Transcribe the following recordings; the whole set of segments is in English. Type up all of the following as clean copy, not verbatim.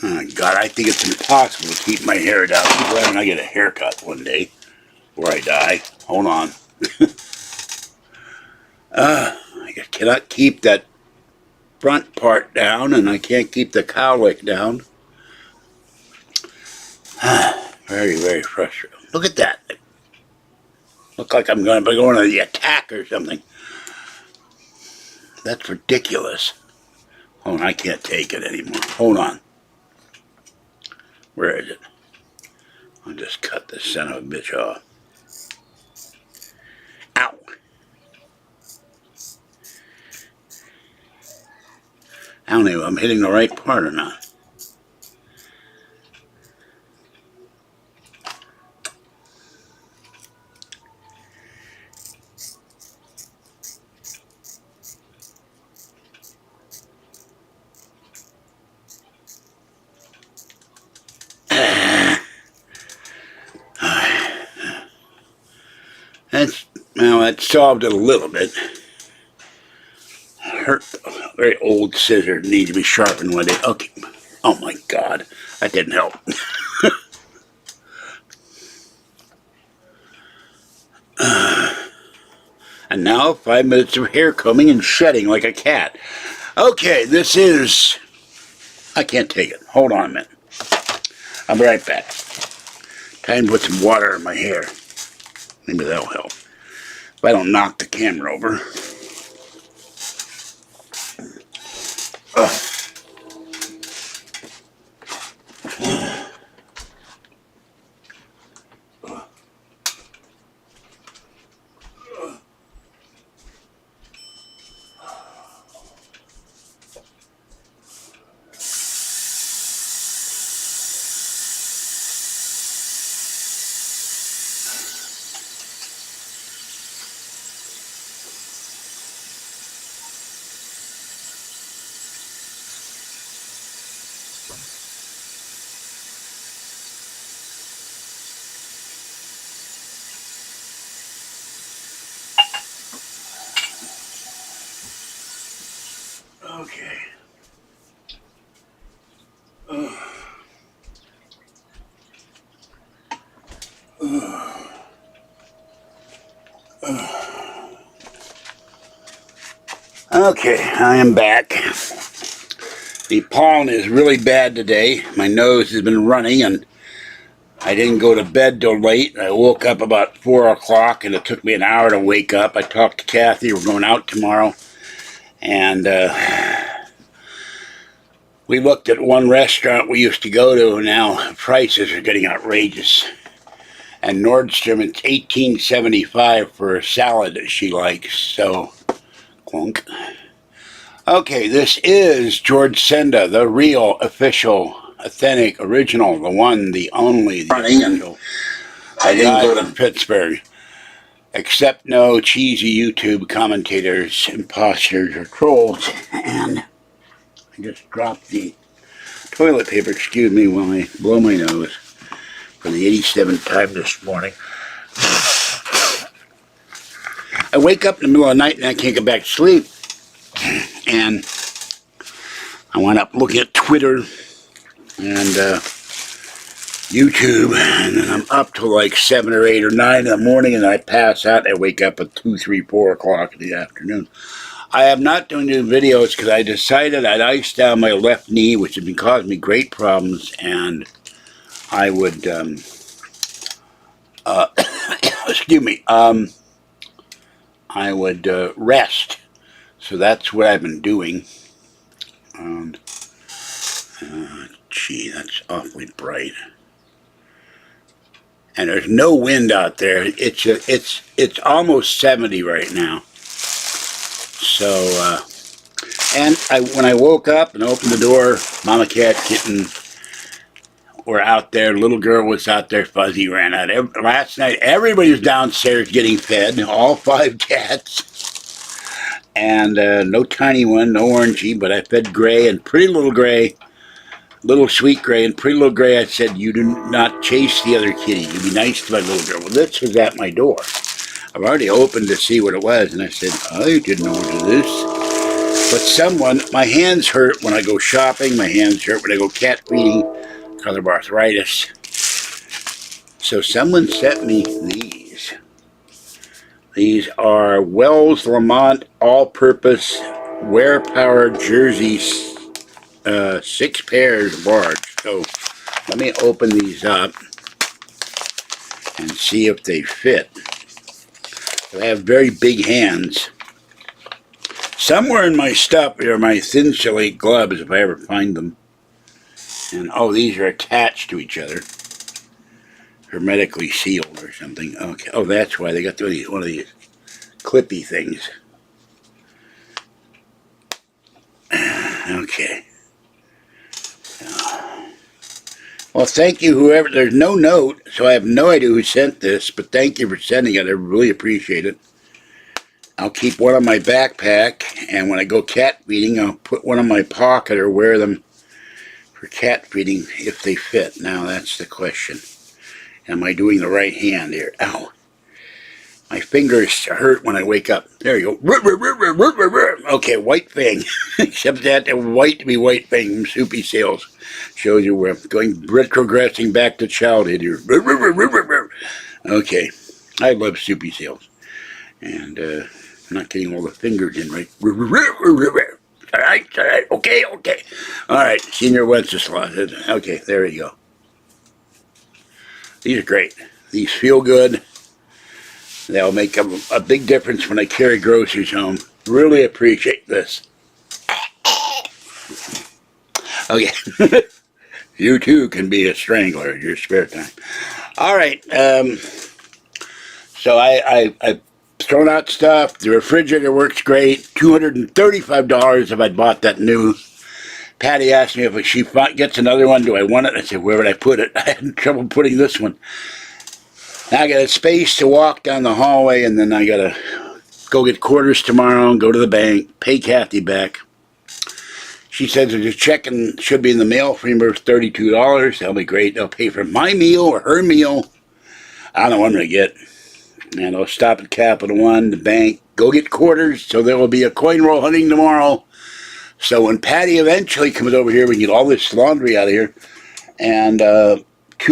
Oh, God, I think it's impossible to keep my hair down. I'm glad when I get a haircut one day before I die. Hold on. I cannot keep that front part down, and I can't keep the cowlick down. Very, very frustrating. Look at that. Look like I'm going to be going to the attack or something. That's ridiculous. Oh, I can't take it anymore. Hold on. Where is it? I'll just cut this son of a bitch off. Ow. I don't know if I'm hitting the right part or not. That solved it a little bit. Hurt. Very old scissor. Needs to be sharpened one day. Okay. Oh my God. That didn't help. And now 5 minutes of hair combing and shedding like a cat. Okay, this is... I can't take it. Hold on a minute. I'll be right back. Time to put some water in my hair. Maybe that'll help. If I don't knock the camera over. Okay. Okay, I am back. The pollen is really bad today. My nose has been running, and I didn't go to bed till late. I woke up about 4 o'clock, and it took me an hour to wake up. I talked to Kathy. We're going out tomorrow, and we looked at one restaurant we used to go to, and now prices are getting outrageous. And Nordstrom, it's $18.75 for a salad that she likes, so clunk. Okay, this is George Senda, the real, official, authentic, original, the one, the only, the official. I didn't go to Pittsburgh. Except no cheesy YouTube commentators, imposters, or trolls. And I just dropped the toilet paper, excuse me, while I blow my nose for the 87th time this morning. I wake up in the middle of the night and I can't get back to sleep. And I wound up looking at Twitter and YouTube, and then I'm up till like 7 or 8 or 9 in the morning, and I pass out. I wake up at 2, 3, 4 o'clock in the afternoon. I am not doing new videos because I decided I'd ice down my left knee, which has been causing me great problems, and I would, excuse me, I would rest. So that's what I've been doing. And, gee, that's awfully bright. And there's no wind out there. It's almost 70 right now. So, and when I woke up and opened the door, Mama Cat, Kitten were out there. Little girl was out there. Fuzzy ran out. Last night, everybody was downstairs getting fed. All 5 cats. And no tiny one, no orangey, but I fed Gray and Pretty Little Gray, Little Sweet Gray, and Pretty Little Gray. I said, you do not chase the other kitty. You be nice to my little girl. Well, this was at my door. I've already opened to see what it was, and I said, I didn't order this. But someone, my hands hurt when I go shopping, my hands hurt when I go cat feeding because of arthritis. So someone sent me these. These are Wells Lamont all-purpose wear-powered jerseys, 6 pairs large. So let me open these up and see if they fit. I have very big hands. Somewhere in my stuff are my thin silly gloves if I ever find them. And oh, these are attached to each other. Hermetically sealed or something. Okay. Oh, that's why they got one of these clippy things. Okay. Well, thank you, whoever. There's no note, so I have no idea who sent this, but thank you for sending it. I really appreciate it. I'll keep one in my backpack, and when I go cat feeding, I'll put one in my pocket or wear them for cat feeding if they fit. Now, that's the question. Am I doing the right hand here? Ow. My fingers hurt when I wake up. There you go. Okay, white fang. Except that white to be white fang from Soupy Sales. Shows you where I'm going retrogressing back to childhood here. Okay. I love Soupy Sales. And I'm not getting all the fingers in right. Alright, okay. Alright, Senior Wenceslas. Okay, there you go. These are great. These feel good. They'll make a big difference when I carry groceries home. Really appreciate this. Okay. You too can be a strangler in your spare time. Alright, so I've thrown out stuff. The refrigerator works great. $235 if I bought that new. Patty asked me if she gets another one, do I want it? I said, where would I put it? I had trouble putting this one. Now I got a space to walk down the hallway, and then I got to go get quarters tomorrow and go to the bank, pay Kathy back. She says there's a check and should be in the mail for $32. That'll be great. They'll pay for my meal or her meal. I don't know what I'm going to get. And I'll stop at Capital One, the bank, go get quarters, so there will be a coin roll hunting tomorrow. So when Patty eventually comes over here, we can get all this laundry out of here. And 2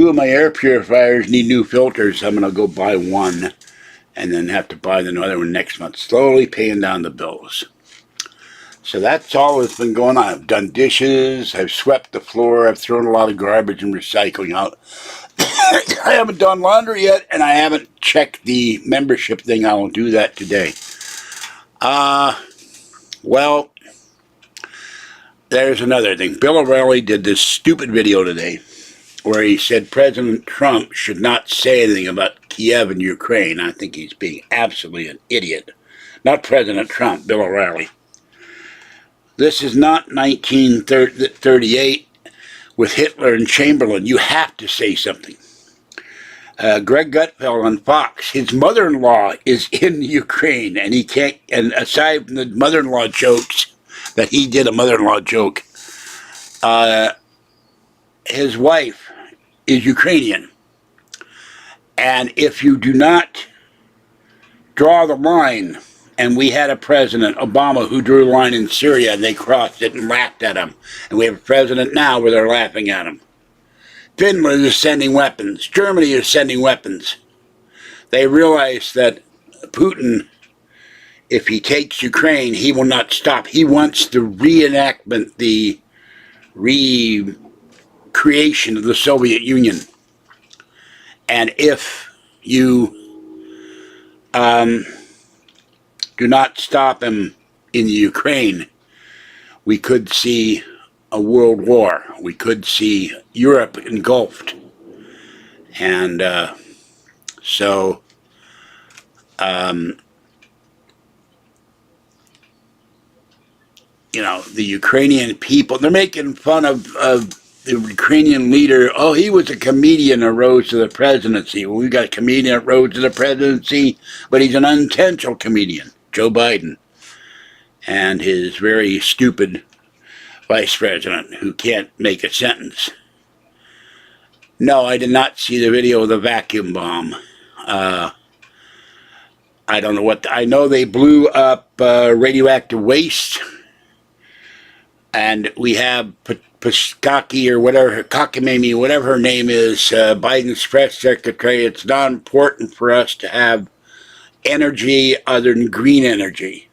of my air purifiers need new filters. I'm going to go buy one and then have to buy the other one next month. Slowly paying down the bills. So that's all that's been going on. I've done dishes. I've swept the floor. I've thrown a lot of garbage and recycling out. I haven't done laundry yet, and I haven't checked the membership thing. I will do that today. Well, there's another thing. Bill O'Reilly did this stupid video today where he said President Trump should not say anything about Kiev and Ukraine. I think he's being absolutely an idiot. Not President Trump, Bill O'Reilly. This is not 1938 with Hitler and Chamberlain. You have to say something. Greg Gutfeld on Fox, his mother-in-law is in Ukraine, and he can't, and aside from the mother-in-law jokes, that he did a mother-in-law joke, his wife is Ukrainian. And if you do not draw the line, and we had a president, Obama, who drew a line in Syria, and they crossed it and laughed at him. And we have a president now where they're laughing at him. Finland is sending weapons. Germany is sending weapons. They realize that Putin, if he takes Ukraine, he will not stop. He wants the reenactment, the recreation of the Soviet Union. And if you do not stop him in the Ukraine, we could see a world war. We could see Europe engulfed. And so you know, the Ukrainian people, they're making fun of the Ukrainian leader. Oh, he was a comedian that rose to the presidency. Well, we got a comedian that rose to the presidency, but he's an unintentional comedian, Joe Biden, and his very stupid vice president who can't make a sentence. No, I did not see the video of the vacuum bomb. I don't know what, I know they blew up radioactive waste And we have Paskaki or whatever, Kakamimi, whatever her name is, Biden's press secretary. It's not important for us to have energy other than green energy.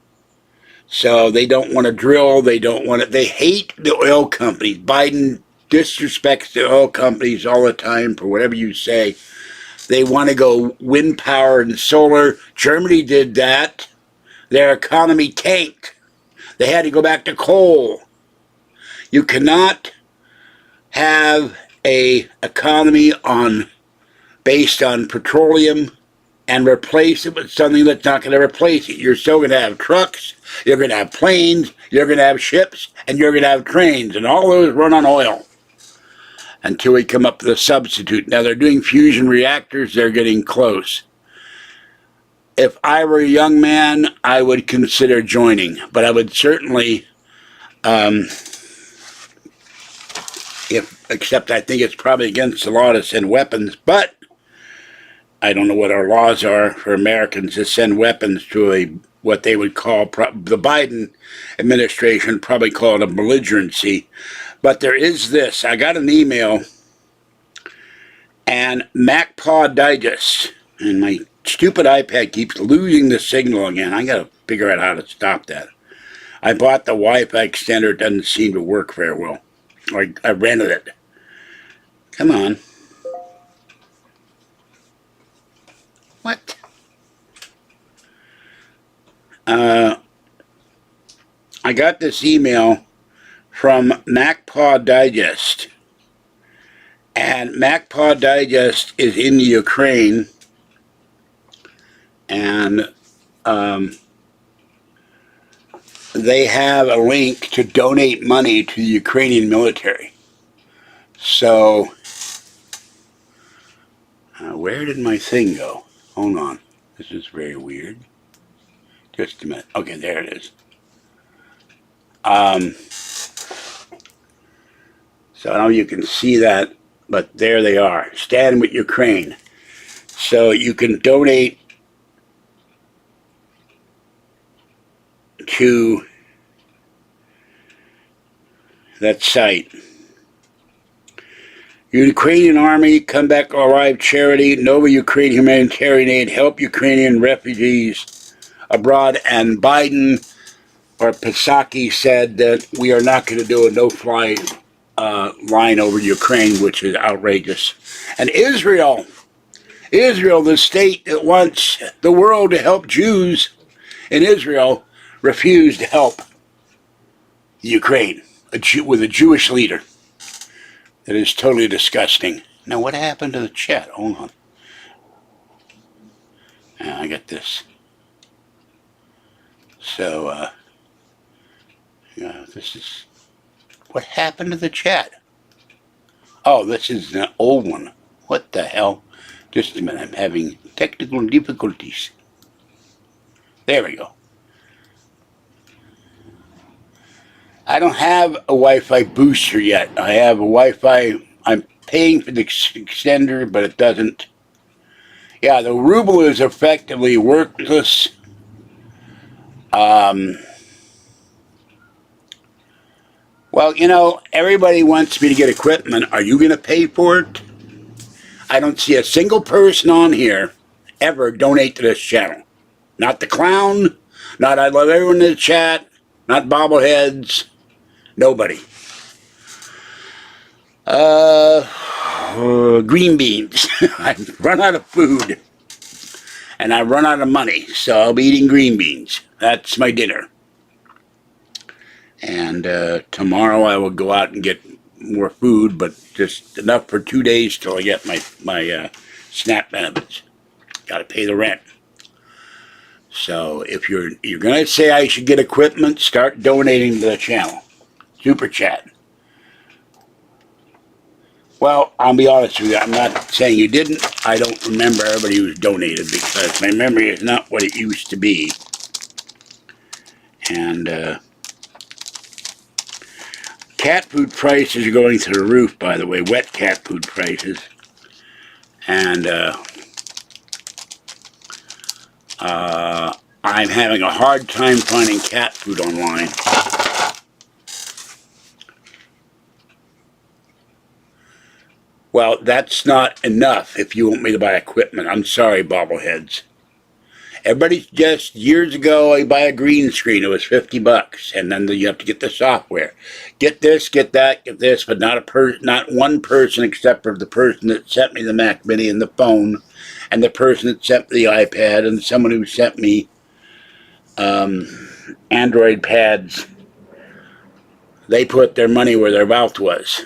So they don't want to drill. They don't want to. They hate the oil companies. Biden disrespects the oil companies all the time for whatever you say. They want to go wind power and solar. Germany did that. Their economy tanked. They had to go back to coal. You cannot have a economy based on petroleum and replace it with something that's not going to replace it. You're still going to have trucks, you're going to have planes, you're going to have ships, and you're going to have trains, and all those run on oil until we come up with a substitute. Now they're doing fusion reactors, they're getting close. If I were a young man, I would consider joining, but I would certainly, except I think it's probably against the law to send weapons, but I don't know what our laws are for Americans to send weapons to what they would call, the Biden administration probably call it a belligerency. But there is this. I got an email, and MacPaw Digest, and my stupid iPad keeps losing the signal again. I got to figure out how to stop that. I bought the Wi-Fi extender. It doesn't seem to work very well. I rented it. Come on. What? I got this email from MacPaw Digest. And MacPaw Digest is in the Ukraine. And they have a link to donate money to the Ukrainian military. So, where did my thing go? Hold on. This is very weird. Just a minute. Okay, there it is. So I don't know if you can see that, but there they are. Stand with Ukraine. So you can donate to that site. Ukrainian Army, Come Back Alive Charity, Nova Ukraine Humanitarian Aid, Help Ukrainian Refugees Abroad, and Biden or Psaki said that we are not going to do a no-fly line over Ukraine, which is outrageous. And Israel, the state that wants the world to help Jews in Israel, refused to help Ukraine with a Jewish leader. That is totally disgusting. Now, what happened to the chat? Hold on. I got this. So, this is... What happened to the chat? Oh, this is an old one. What the hell? Just a minute. I'm having technical difficulties. There we go. I don't have a Wi-Fi booster yet. I have a Wi-Fi. I'm paying for the extender, but it doesn't. Yeah, the ruble is effectively worthless. Well, you know, everybody wants me to get equipment. Are you going to pay for it? I don't see a single person on here ever donate to this channel. Not the clown, not I love everyone in the chat, not bobbleheads, nobody. Green beans. I've run out of food. And I've run out of money, so I'll be eating green beans. That's my dinner. And tomorrow I will go out and get more food, but just enough for 2 days till I get my SNAP benefits. Got to pay the rent. So if you're going to say I should get equipment, start donating to the channel. Super chat. Well, I'll be honest with you. I'm not saying you didn't. I don't remember everybody who's donated because my memory is not what it used to be. And cat food prices are going through the roof, by the way. Wet cat food prices. And I'm having a hard time finding cat food online. Well, that's not enough if you want me to buy equipment. I'm sorry, bobbleheads. Everybody just years ago, I buy a green screen. It was $50, and then you have to get the software. Get this, get that, get this, but not one person except for the person that sent me the Mac Mini and the phone, and the person that sent me the iPad, and someone who sent me Android pads. They put their money where their mouth was.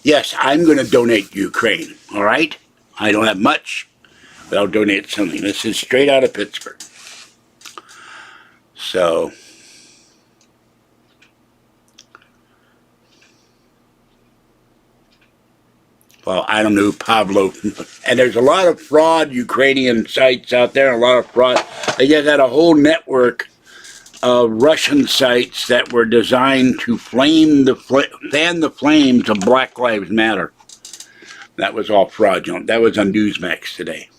Yes, I'm going to donate to Ukraine. All right, I don't have much. But I'll donate something. This is straight out of Pittsburgh. So, well, I don't know, Pavlo. And there's a lot of fraud Ukrainian sites out there, a lot of fraud. They just had a whole network of Russian sites that were designed to fan the flames of Black Lives Matter. That was all fraudulent. That was on Newsmax today.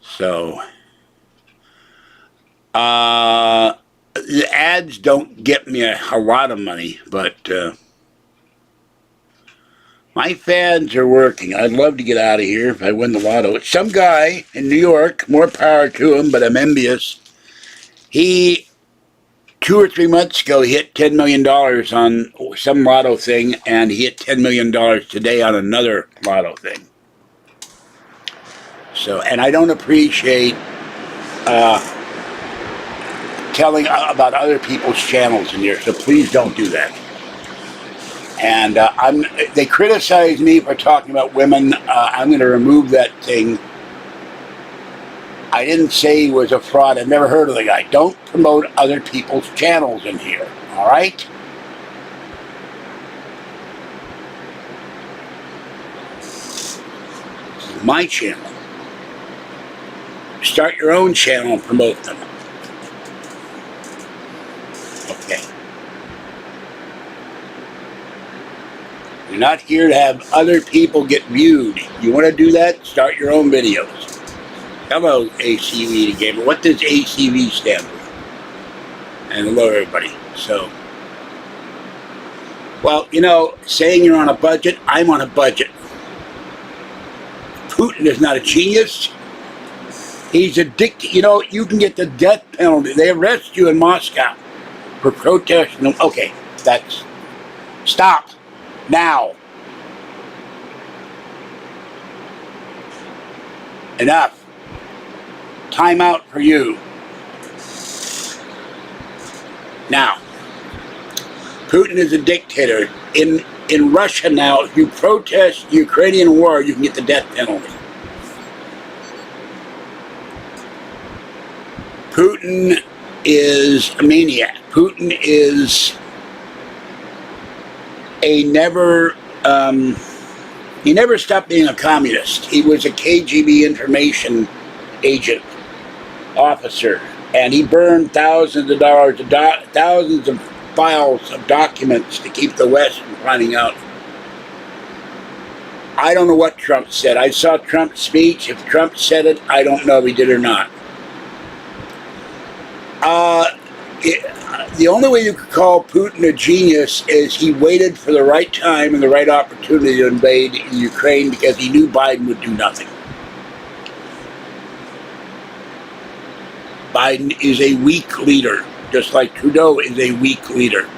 So, the ads don't get me a lot of money, but my fans are working. I'd love to get out of here if I win the lotto. It's some guy in New York, more power to him, but I'm envious. He, 2 or 3 months ago, he hit $10 million on some lotto thing, and he hit $10 million today on another lotto thing. So, and I don't appreciate telling about other people's channels in here, so please don't do that. And they criticize me for talking about women. I'm going to remove that thing. I didn't say he was a fraud. I've never heard of the guy. Don't promote other people's channels in here, all right? This is my channel. Start your own channel and promote them. Okay. You're not here to have other people get viewed. You want to do that? Start your own videos. Hello, ACV Gamer. What does ACV stand for? And hello, everybody. So, well, you know, saying you're on a budget, I'm on a budget. Putin is not a genius. He's a dictator. You know, you can get the death penalty. They arrest you in Moscow for protesting. Okay, that's... Stop. Now. Enough. Time out for you. Now. Putin is a dictator. In Russia now, if you protest the Ukrainian war, you can get the death penalty. Putin is a maniac. Putin is he never stopped being a communist. He was a KGB information agent officer, and he burned thousands of dollars, thousands of files of documents to keep the West from finding out. I don't know what Trump said. I saw Trump's speech. If Trump said it, I don't know if he did or not. The only way you could call Putin a genius is he waited for the right time and the right opportunity to invade Ukraine because he knew Biden would do nothing. Biden is a weak leader, just like Trudeau is a weak leader.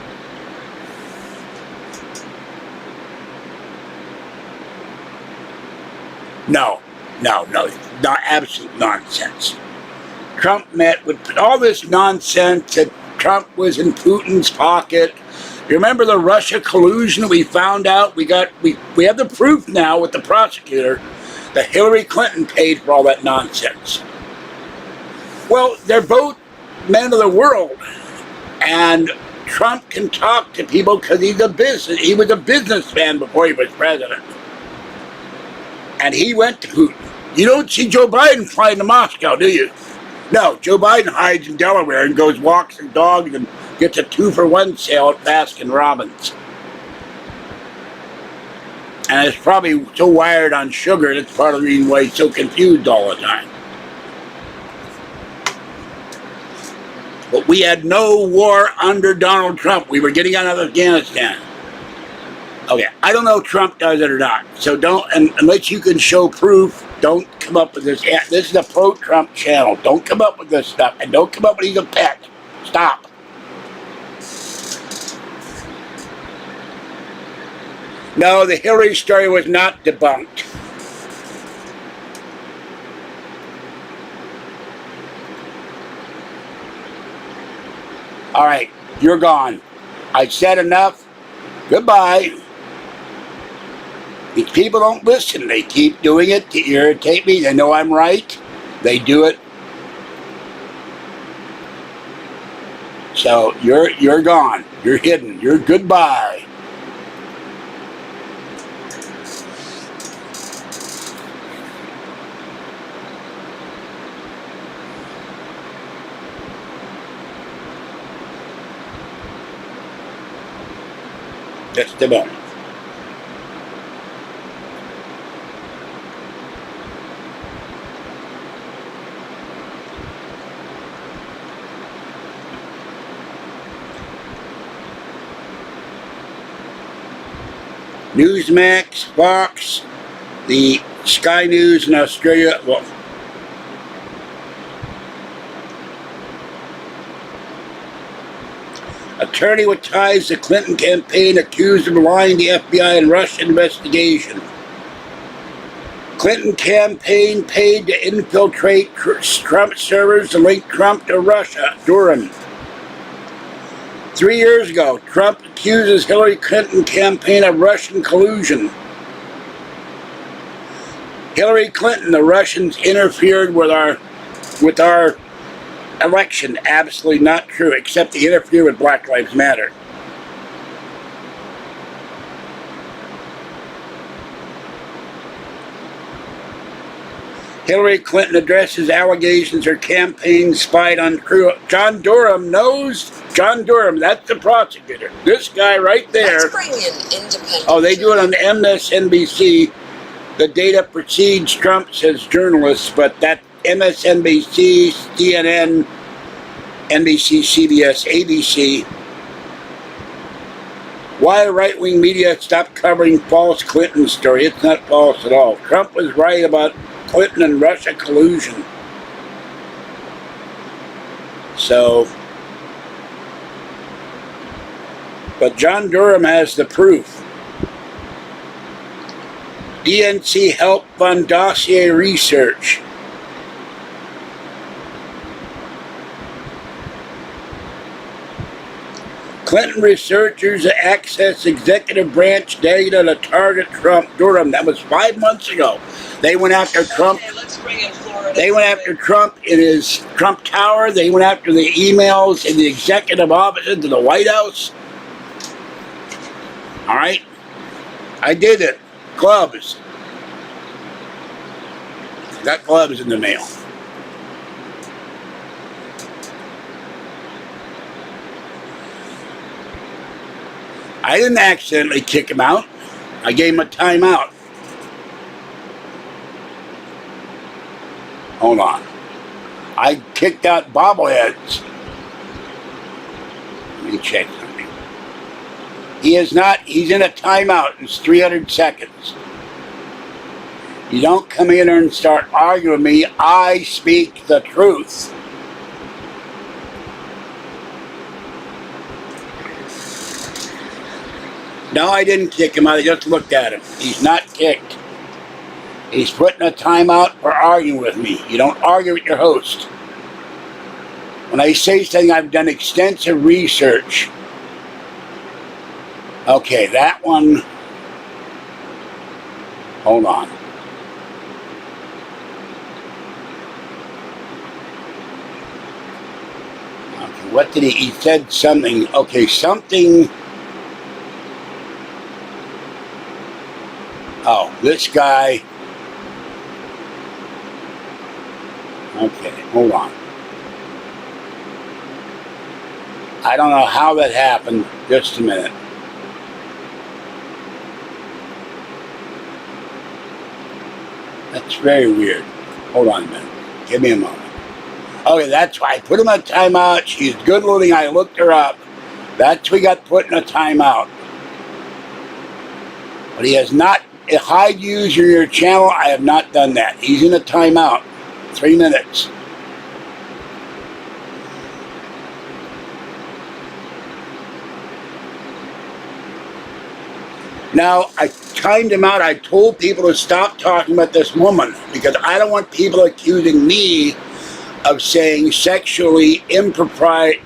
No, not absolute nonsense. Trump met with all this nonsense that Trump was in Putin's pocket. You remember the Russia collusion we found out? We have the proof now with the prosecutor that Hillary Clinton paid for all that nonsense. Well, they're both men of the world, and Trump can talk to people because he was a businessman before he was president. And he went to Putin. You don't see Joe Biden flying to Moscow, do you? No, Joe Biden hides in Delaware and goes walks and dogs and gets a 2-for-1 sale at Baskin Robbins. And it's probably so wired on sugar, that's part of the reason why he's so confused all the time. But we had no war under Donald Trump. We were getting out of Afghanistan. Okay, I don't know if Trump does it or not. So don't, and unless you can show proof, don't come up with this. This is a pro-Trump channel. Don't come up with this stuff, and don't come up with he's a pet. Stop. No, the Hillary story was not debunked. All right, you're gone. I said enough. Goodbye. These people don't listen. They keep doing it to irritate me. They know I'm right. They do it. So you're gone. You're hidden. You're goodbye. Just a moment. Newsmax, Fox, the Sky News in Australia. Well, attorney with ties to the Clinton campaign accused of lying to the FBI in Russian investigation. Clinton campaign paid to infiltrate Trump servers to link Trump to Russia. Durham. 3 years ago, Trump accuses Hillary Clinton campaign of Russian collusion. Hillary Clinton, the Russians interfered with our election. Absolutely not true, except they interfere with Black Lives Matter. Hillary Clinton addresses allegations her campaign spied on crew. John Durham knows. John Durham, that's the prosecutor. This guy right there. Let's bring in independent. Oh, they do it on MSNBC. The data precedes Trump, says journalists, but that MSNBC, CNN, NBC, CBS, ABC. Why right-wing media stopped covering false Clinton story? It's not false at all. Trump was right about Clinton and Russia collusion. So, but John Durham has the proof. DNC helped fund dossier research. Clinton researchers access executive branch data to target Trump. Durham, that was 5 months ago. They went after Trump. Okay, let's bring in Florida. They went after Trump in his Trump Tower. They went after the emails in the executive office into the White House. All right? I did it. Gloves. Got gloves in the mail. I didn't accidentally kick him out. I gave him a timeout. Hold on. I kicked out bobbleheads. Let me check something. He is not, he's in a timeout. It's 300 seconds. You don't come in here and start arguing with me. I speak the truth. No, I didn't kick him out. I just looked at him. He's not kicked. He's putting a timeout for arguing with me. You don't argue with your host. When I say something, I've done extensive research. Okay, that one. Hold on. Okay, what did he said something. Okay, something. Oh, this guy. Okay, hold on. I don't know how that happened. Just a minute. That's very weird. Hold on a minute. Give me a moment. Okay, that's why I put him in a timeout. She's good looking. I looked her up. That's we got put in a timeout. But he has not, hide user your channel, I have not done that. He's in a timeout. 3 minutes. Now, I timed him out. I told people to stop talking about this woman because I don't want people accusing me of saying sexually impropriety,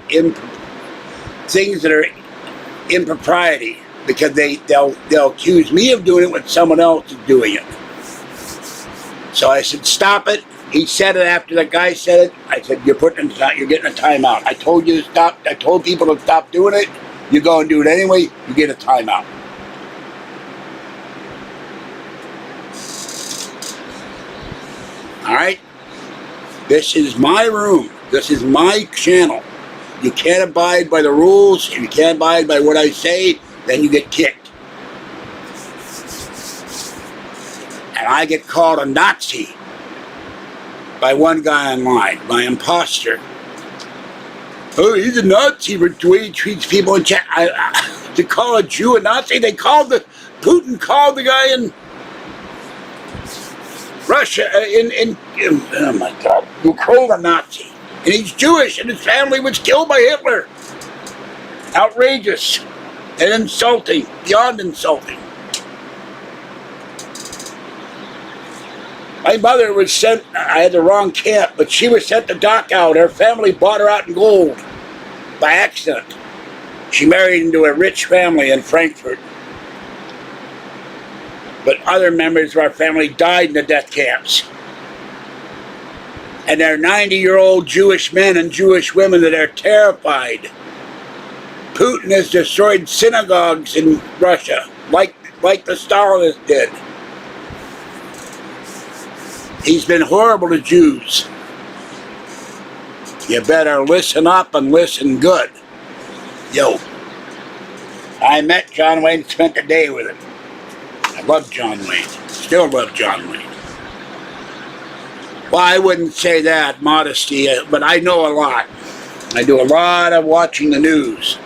things that are impropriety, because they'll accuse me of doing it when someone else is doing it. So I said, stop it. He said it after the guy said it. I said, you're getting a timeout. I told you to stop. I told people to stop doing it. You go and do it anyway, you get a timeout. All right? This is my room. This is my channel. You can't abide by the rules. If you can't abide by what I say, then you get kicked. And I get called a Nazi by one guy online, my imposter. Oh, he's a Nazi for the way he treats people in chat. To call a Jew a Nazi, Putin called the guy in Russia, oh my God, Ukraine a Nazi. And he's Jewish, and his family was killed by Hitler. Outrageous and insulting, beyond insulting. My mother was sent, I had the wrong camp, but she was sent to Dachau. Her family bought her out in gold by accident. She married into a rich family in Frankfurt. But other members of our family died in the death camps. And there are 90-year-old Jewish men and Jewish women that are terrified. Putin has destroyed synagogues in Russia, like the Stalinists did. He's been horrible to Jews. You better listen up and listen good. Yo. I met John Wayne and spent the day with him. I love John Wayne. Still love John Wayne. Well, I wouldn't say that, modesty, but I know a lot. I do a lot of watching the news.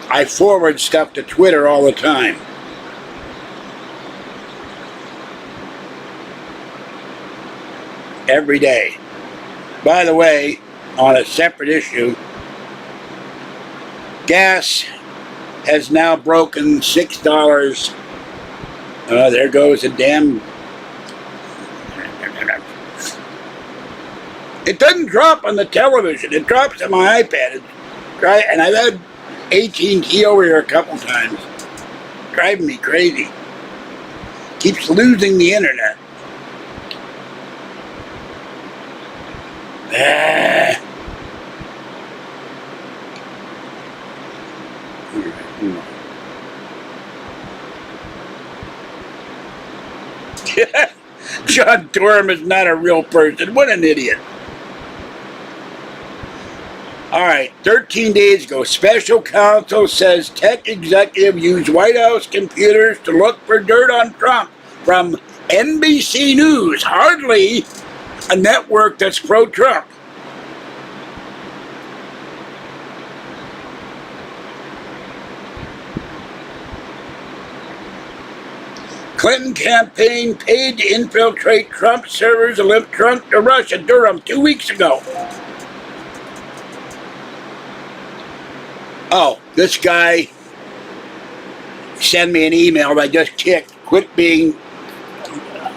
I forward stuff to Twitter all the time. Every day. By the way, on a separate issue, gas has now broken $6. There goes a damn... It doesn't drop on the television. It drops on my iPad. And I've had AT&T over here a couple times. Driving me crazy. Keeps losing the internet. John Durham is not a real person. What an idiot. All right, 13 days ago, special counsel says tech executive used White House computers to look for dirt on Trump from NBC News, hardly a network that's pro-Trump. Clinton campaign paid to infiltrate Trump servers and lift Trump to Russia. Durham, 2 weeks ago. Oh, this guy sent me an email I just kicked. Quit being,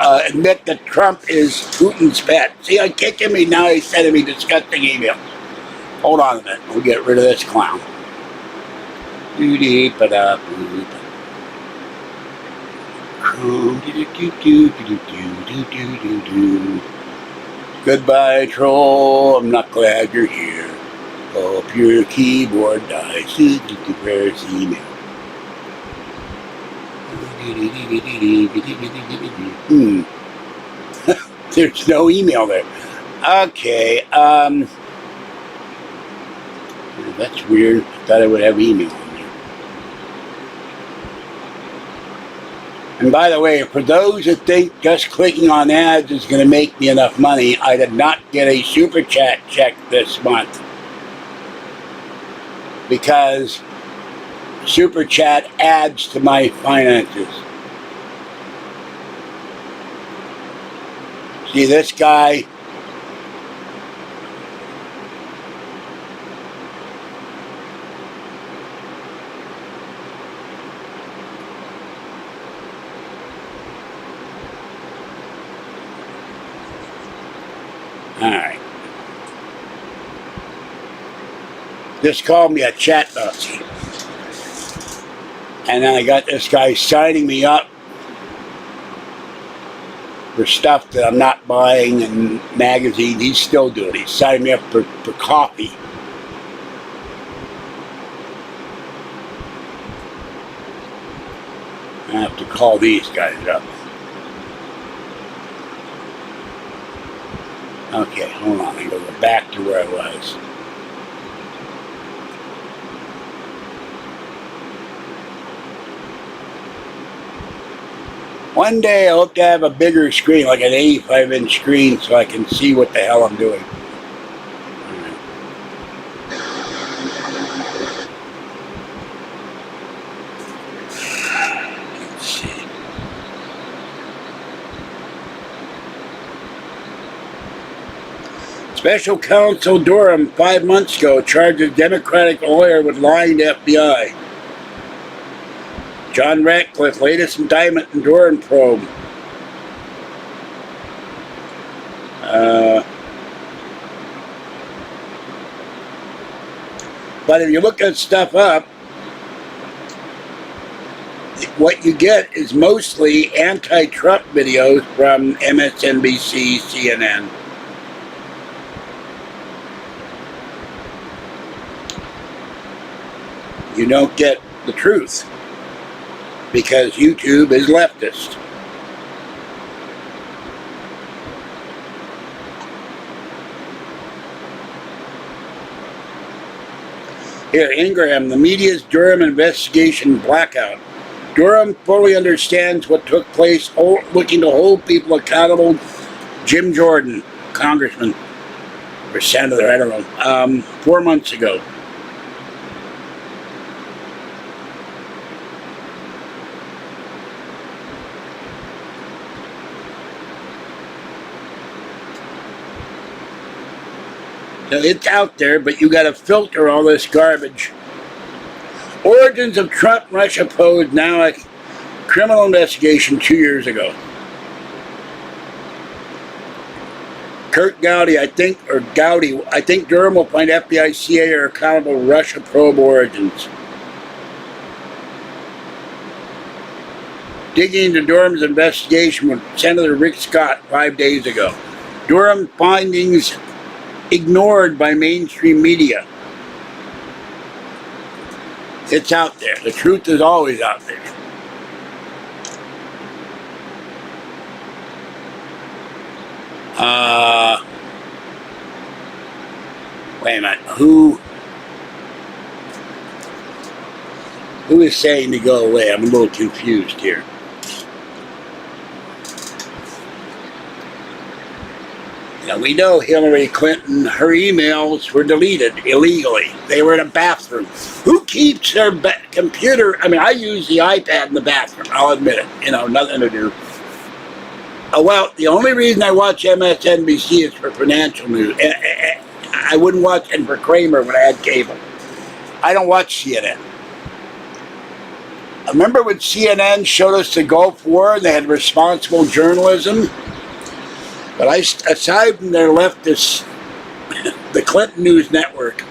admit that Trump is Putin's pet. See, I kicked him, and now he's sending me disgusting email. Hold on a minute, we'll get rid of this clown. Goodbye, troll. I'm not glad you're here. Hope your keyboard dies. Prayers email. There's no email there. Okay. That's weird. I thought I would have email. And by the way, for those that think just clicking on ads is going to make me enough money, I did not get a super chat check this month. Because Super chat adds to my finances. See this guy? Alright. Just called me a chat Nazi. And then I got this guy signing me up for stuff that I'm not buying and magazines. He's still doing it. He's signing me up for coffee. I have to call these guys up. Okay, hold on. I go back to where I was. One day I hope to have a bigger screen, like an 85-inch screen, so I can see what the hell I'm doing. Let's see. Special Counsel Durham, 5 months ago, charged a Democratic lawyer with lying to FBI. John Ratcliffe, latest indictment in Durham probe. But if you look that stuff up, what you get is mostly anti-Trump videos from MSNBC, CNN. You don't get the truth because YouTube is leftist. Here, Ingraham, the media's Durham investigation blackout. Durham fully understands what took place, looking to hold people accountable. Jim Jordan, congressman or senator, I don't know, 4 months ago. Now, it's out there, but you got to filter all this garbage. Origins of Trump-Russia probe, now a criminal investigation 2 years ago. Kurt Gowdy, I think Durham will find FBI, CIA are accountable for Russia probe origins. Digging into Durham's investigation with Senator Rick Scott 5 days ago. Durham findings ignored by mainstream media. It's out there. The truth is always out there. Wait a minute. Who is saying to go away? I'm a little confused here. Now, we know Hillary Clinton, her emails were deleted illegally. They were in a bathroom. Who keeps their computer? I mean, I use the iPad in the bathroom. I'll admit it. You know, nothing to do. Well, the only reason I watch MSNBC is for financial news. I wouldn't watch it for Kramer when I had cable. I don't watch CNN. I remember when CNN showed us the Gulf War and they had responsible journalism? But aside from their leftist, the Clinton News Network,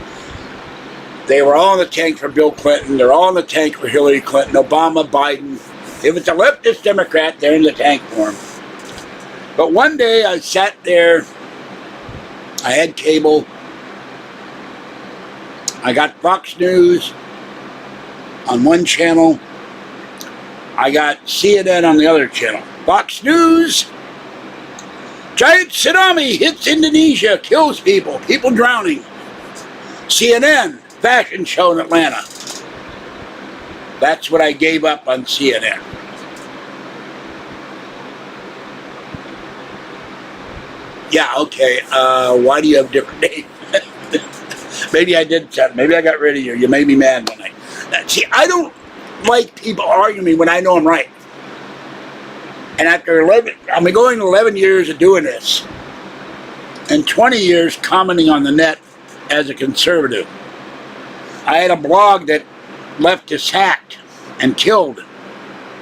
they were all in the tank for Bill Clinton. They're all in the tank for Hillary Clinton, Obama, Biden. If it's a leftist Democrat, they're in the tank for him. But one day I sat there, I had cable, I got Fox News on one channel, I got CNN on the other channel. Fox News, giant tsunami hits Indonesia, kills people, people drowning. CNN, fashion show in Atlanta. That's what I gave up on CNN. Yeah, okay. Why do you have different names? Maybe I did something. Maybe I got rid of you. You made me mad one night. See, I don't like people arguing me when I know I'm right. And after 11, I've been going 11 years of doing this, and 20 years commenting on the net as a conservative. I had a blog that leftists hacked and killed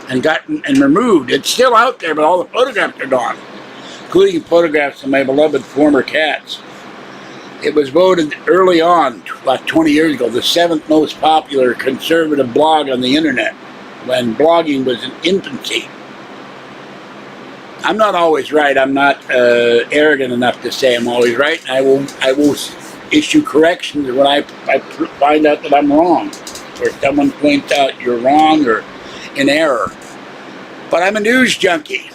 and gotten and removed. It's still out there, but all the photographs are gone, including photographs of my beloved former cats. It was voted early on, about 20 years ago, the 7th most popular conservative blog on the internet when blogging was in infancy. I'm not always right. I'm not arrogant enough to say I'm always right. I will issue corrections when I find out that I'm wrong, or someone points out you're wrong or in error. But I'm a news junkie.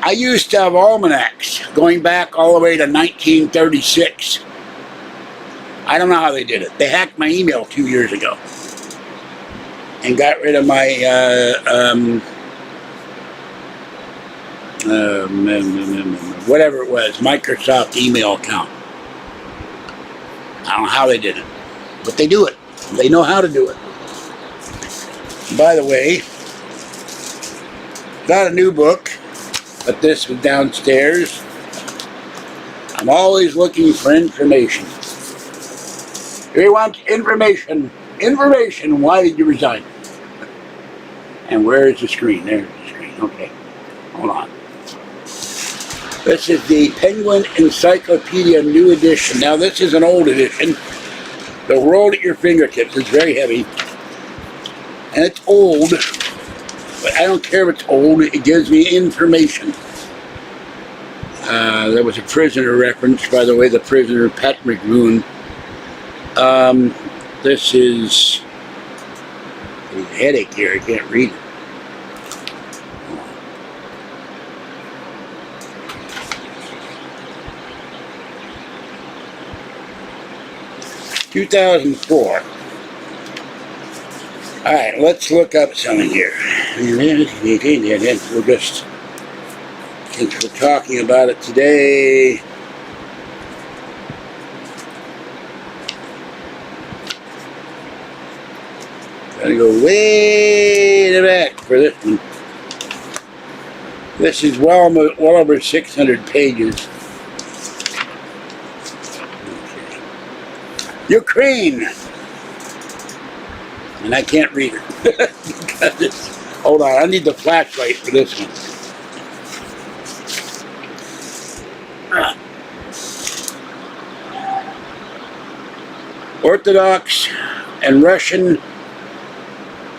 I used to have almanacs going back all the way to 1936. I don't know how they did it. They hacked my email 2 years ago and got rid of my whatever it was, Microsoft email account. I don't know how they did it, but they do it. They know how to do it. By the way, got a new book, but this was downstairs. I'm always looking for information. He wants information. Information. Why did you resign? And where is the screen? There's the screen. Okay. Hold on. This is the Penguin Encyclopedia New Edition. Now, this is an old edition. The world at your fingertips. It's very heavy. And it's old. But I don't care if it's old. It gives me information. There was a prisoner reference, by the way, the prisoner, Patrick Moon. This is a headache here. I can't read it. 2004. All right, let's look up something here. We'll just, since we're talking about it today, gotta go way to the back for this one. This is well over 600 pages. Ukraine. And I can't read it. Hold on, I need the flashlight for this one. Orthodox and Russian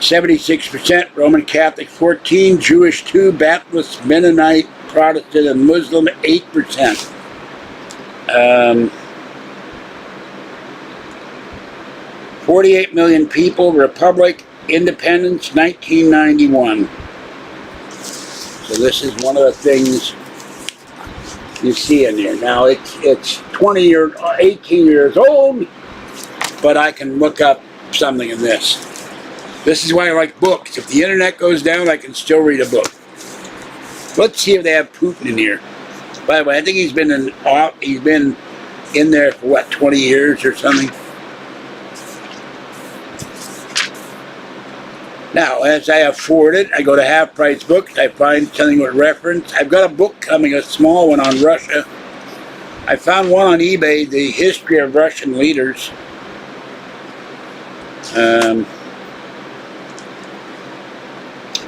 76%, Roman Catholic 14%, Jewish 2%, Baptist, Mennonite, Protestant, and Muslim 8%. 48 million people, Republic, Independence, 1991. So this is one of the things you see in there. Now it's 18 years old, but I can look up something in this. This is why I like books. If the internet goes down, I can still read a book. Let's see if they have Putin in here. By the way, I think he's been in there for what, 20 years or something. Now, as I afford it, I go to Half Price Books. I find something with reference. I've got a book coming, a small one on Russia. I found one on eBay, The History of Russian Leaders.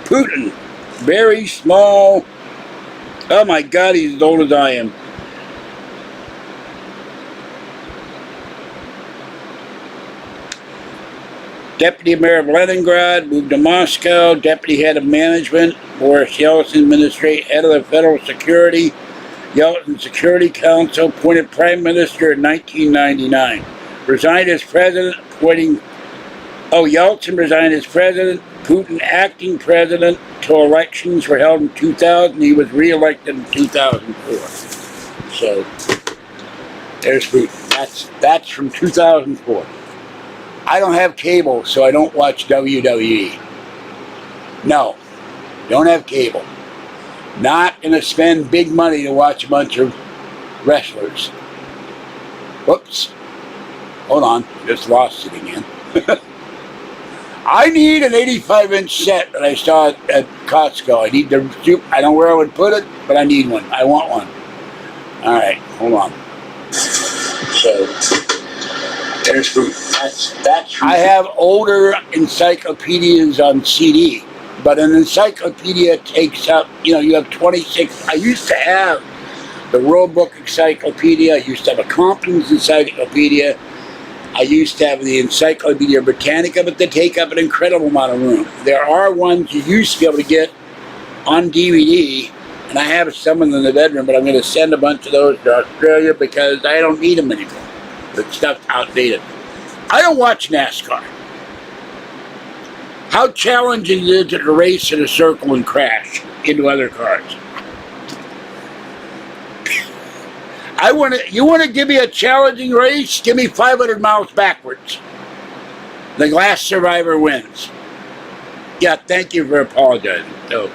Putin, very small. Oh my God, he's as old as I am. Deputy Mayor of Leningrad, moved to Moscow. Deputy Head of Management, Boris Yeltsin, Administrator, Head of the Federal Security, Yeltsin Security Council, appointed Prime Minister in 1999. Resigned as President, Yeltsin resigned as President, Putin acting President, till elections were held in 2000. He was re-elected in 2004. So, there's Putin. That's from 2004. I don't have cable, so I don't watch WWE. No, don't have cable. Not going to spend big money to watch a bunch of wrestlers. Whoops. Hold on, just lost it again. I need an 85-inch set that I saw at Costco. I need the soup. I don't know where I would put it, but I need one. I want one. All right, hold on. So There's from that's from I have older encyclopedias on CD, but an encyclopedia takes up, you have 26. I used to have the World Book Encyclopedia. I used to have a Compton's Encyclopedia. I used to have the Encyclopedia Britannica, but they take up an incredible amount of room. There are ones you used to be able to get on DVD, and I have some in the bedroom, but I'm going to send a bunch of those to Australia because I don't need them anymore. The stuff's outdated. I don't watch NASCAR. How challenging is it to race in a circle and crash into other cars? You want to give me a challenging race? Give me 500 miles backwards. The last survivor wins. Yeah, thank you for apologizing. So,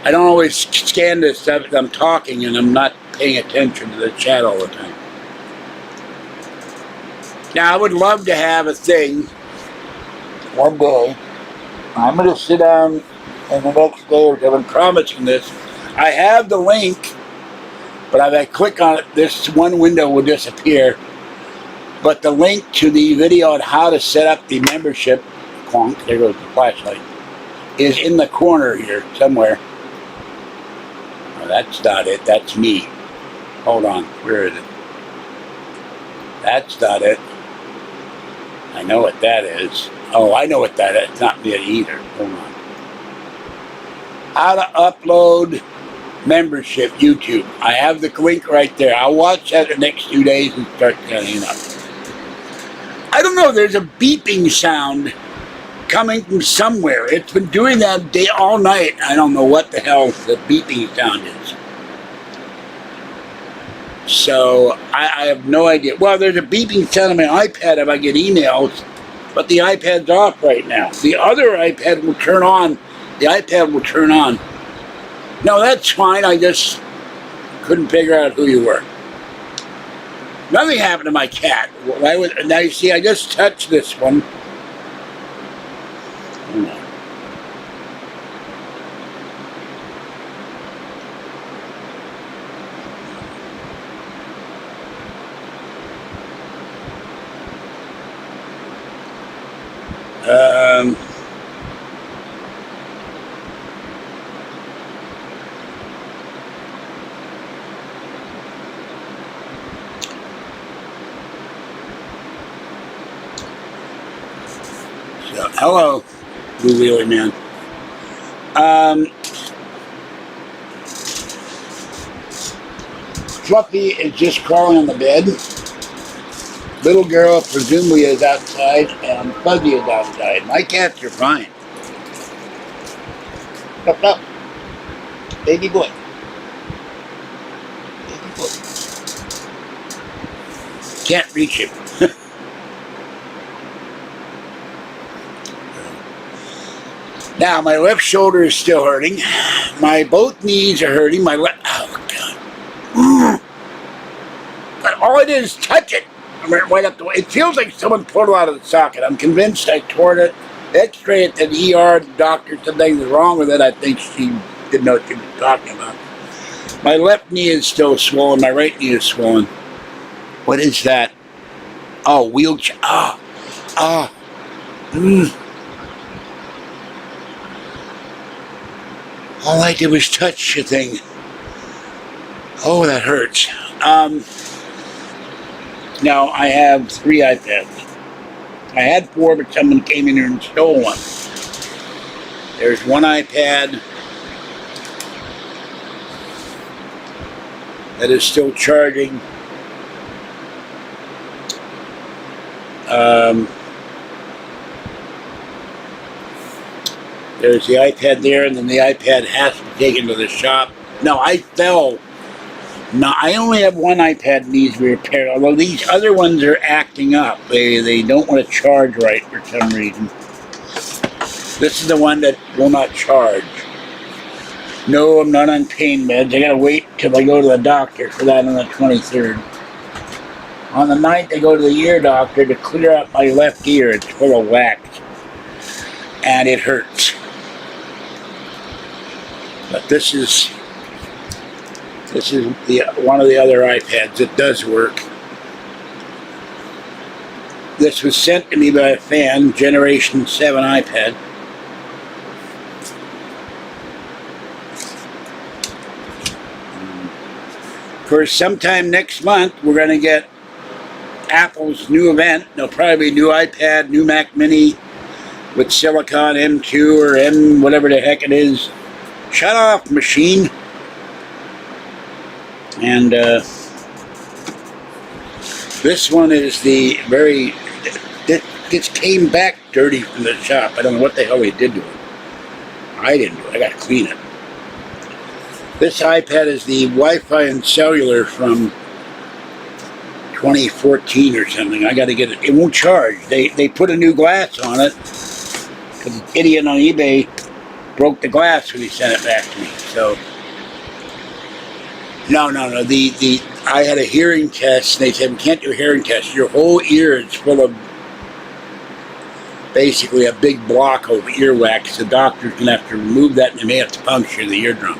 I don't always scan this stuff as I'm talking and I'm not paying attention to the chat all the time. Now, I would love to have a thing one day. I'm going to sit down in the next day or two. I'm promising this. I have the link, but if I click on it, this one window will disappear. But the link to the video on how to set up the membership, clonk, there goes the flashlight, is in the corner here somewhere. Oh, that's not it. That's me. Hold on. Where is it? That's not it. I know what that is. Oh, I know what that is. It's not it either. Hold on. How to upload membership YouTube. I have the link right there. I'll watch that the next 2 days and start cutting up. I don't know. There's a beeping sound coming from somewhere. It's been doing that day all night. I don't know what the hell the beeping sound is. So I have no idea. Well, there's a beeping sound on my iPad if I get emails, but the iPad's off right now. The other iPad will turn on. The iPad will turn on. No, that's fine. I just couldn't figure out who you were. Nothing happened to my cat. Now you see, I just touched this one. Hold on. So, hello, Blue Wheeler Man. Fluffy is just crawling on the bed. Little girl presumably is outside, and Fuzzy is outside. My cats are fine. Up, up. Baby boy. Baby boy. Can't reach him. Now, my left shoulder is still hurting. My both knees are hurting. My left... Oh, God. But all I did is touch it. Right up the way. It feels like someone pulled it out of the socket. I'm convinced I tore it. X-ray at the ER. The doctor said something was wrong with it. I think she didn't know what she was talking about. My left knee is still swollen. My right knee is swollen. What is that? Oh, wheelchair. All I did was touch the thing. Oh, that hurts. Now, I have 3 iPads. I had 4, but someone came in here and stole one. There's one iPad that is still charging. There's the iPad there, and then the iPad has to be taken to the shop. No, I fell. No, I only have one iPad that needs to be repaired, although these other ones are acting up. They don't want to charge right for some reason. This is the one that will not charge. No, I'm not on pain meds. I gotta wait till I go to the doctor for that on the 23rd. On the 9th, I go to the ear doctor to clear out my left ear. It's full of wax. and it hurts. But this is one of the other iPads. It does work. This was sent to me by a fan, Generation 7 iPad. Of course, sometime next month, we're going to get Apple's new event. There'll probably be new iPad, new Mac Mini with Silicon M2 or M whatever the heck it is. Shut off, machine. And this one is the very... This came back dirty from the shop. I don't know what the hell they did to it. I didn't do it. I got to clean it. This iPad is the Wi-Fi and cellular from 2014 or something. I got to get it. It won't charge. They put a new glass on it because the idiot on eBay broke the glass when he sent it back to me. So no. I had a hearing test, and they said we can't do a hearing test. Your whole ear is full of basically a big block of earwax. The doctor's gonna have to remove that, and they may have to puncture the eardrum.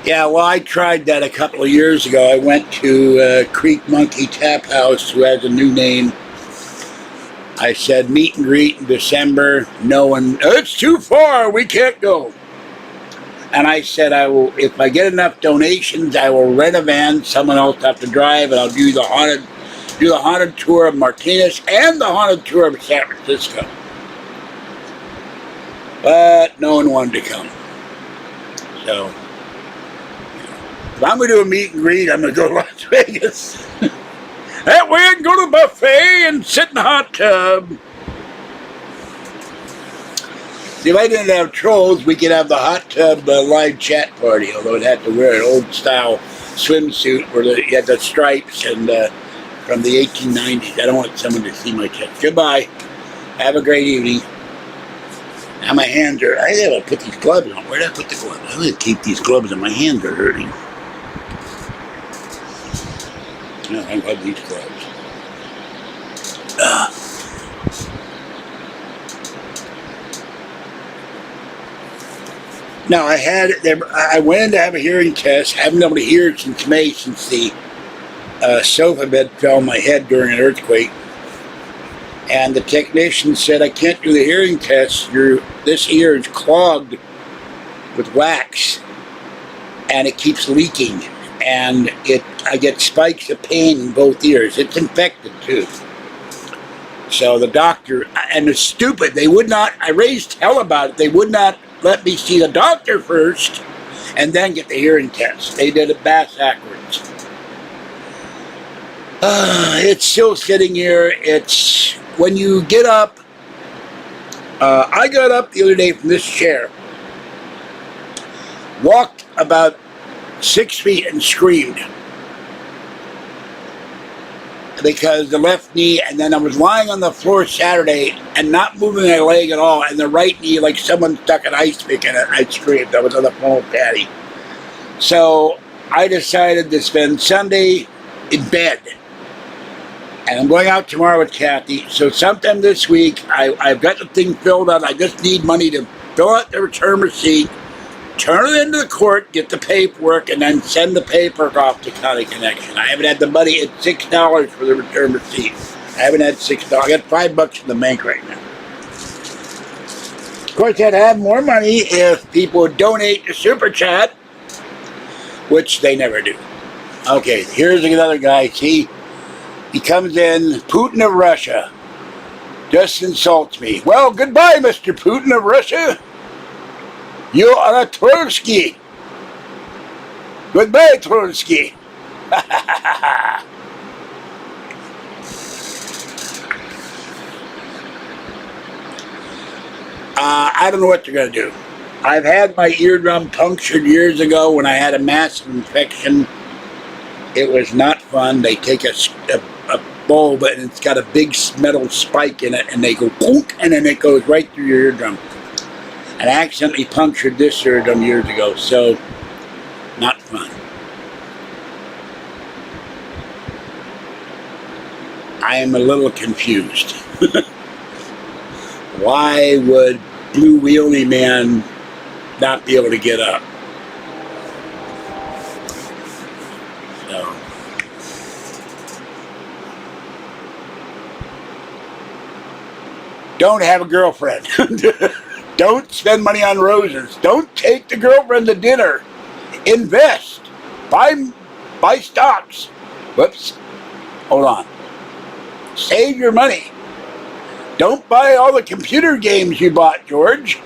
Yeah, well, I tried that a couple of years ago. I went to Creek Monkey Tap House, who has a new name. I said, meet and greet in December. No one, it's too far, we can't go. And I said, I will, if I get enough donations, I will rent a van, someone else will have to drive, and I'll do the haunted tour of Martinez and the haunted tour of San Francisco. But no one wanted to come. So, if I'm going to do a meet and greet, I'm going to go to Las Vegas. That way I can go to the buffet and sit in the hot tub. See, if I didn't have trolls, we could have the hot tub live chat party, although I'd have to wear an old-style swimsuit where you had the stripes and from the 1890s. I don't want someone to see my chest. Goodbye. Have a great evening. Now my hands are... I gotta put these gloves on. Where did I put the gloves? I'm going to keep these gloves on. My hands are hurting. No, I love these gloves. Now, I went in to have a hearing test. I haven't been able to hear since May, since the sofa bed fell on my head during an earthquake. And the technician said, I can't do the hearing test. This ear is clogged with wax, and it keeps leaking. And I get spikes of pain in both ears. It's infected, too. So the doctor, and they're stupid. They would not, I raised hell about it. They would not let me see the doctor first and then get the hearing test. They did it backwards. It's still sitting here. It's when you get up. I got up the other day from this chair, walked about 6 feet and screamed because the left knee, and then I was lying on the floor Saturday and not moving my leg at all, and the right knee, like someone stuck an ice pick in it. I screamed. I was on the phone with Patty. So I decided to spend Sunday in bed, and I'm going out tomorrow with Kathy. So sometime this week, I've got the thing filled out. I just need money to fill out the return receipt, turn it into the court, get the paperwork, and then send the paperwork off to County Connection. I haven't had the money. It's $6 for the return receipt. I haven't had $6. I got $5 in the bank right now. Of course, I'd have more money if people would donate to Super Chat, which they never do. Okay, here's another guy. See, he comes in, Putin of Russia, just insults me. Well, goodbye, Mr. Putin of Russia. You are a Trotsky. Goodbye, Trotsky. I don't know what they're going to do. I've had my eardrum punctured years ago when I had a massive infection. It was not fun. They take a bulb and it's got a big metal spike in it, and they go boom, and then it goes right through your eardrum. And I accidentally punctured this eardrum years ago, so not fun. I am a little confused. Why would Blue Wheelie Man not be able to get up? So, don't have a girlfriend. Don't spend money on roses. Don't take the girlfriend to dinner. Invest. Buy stocks. Whoops. Hold on. Save your money. Don't buy all the computer games you bought, George.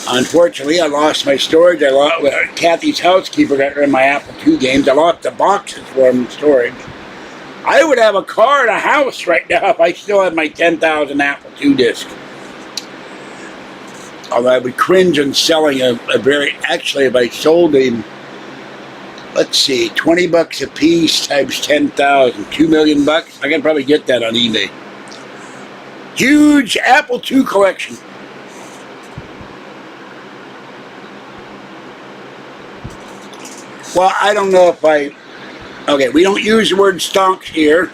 Unfortunately, I lost my storage. Kathy's housekeeper got rid of my Apple II games. I lost the boxes for them in storage. I would have a car and a house right now if I still had my 10,000 Apple II discs. Although I would cringe on selling actually if I sold them, let's see, 20 bucks a piece times 10,000, $2 million bucks. I could probably get that on eBay. Huge Apple II collection. Well, I don't know if okay, we don't use the word stonks here.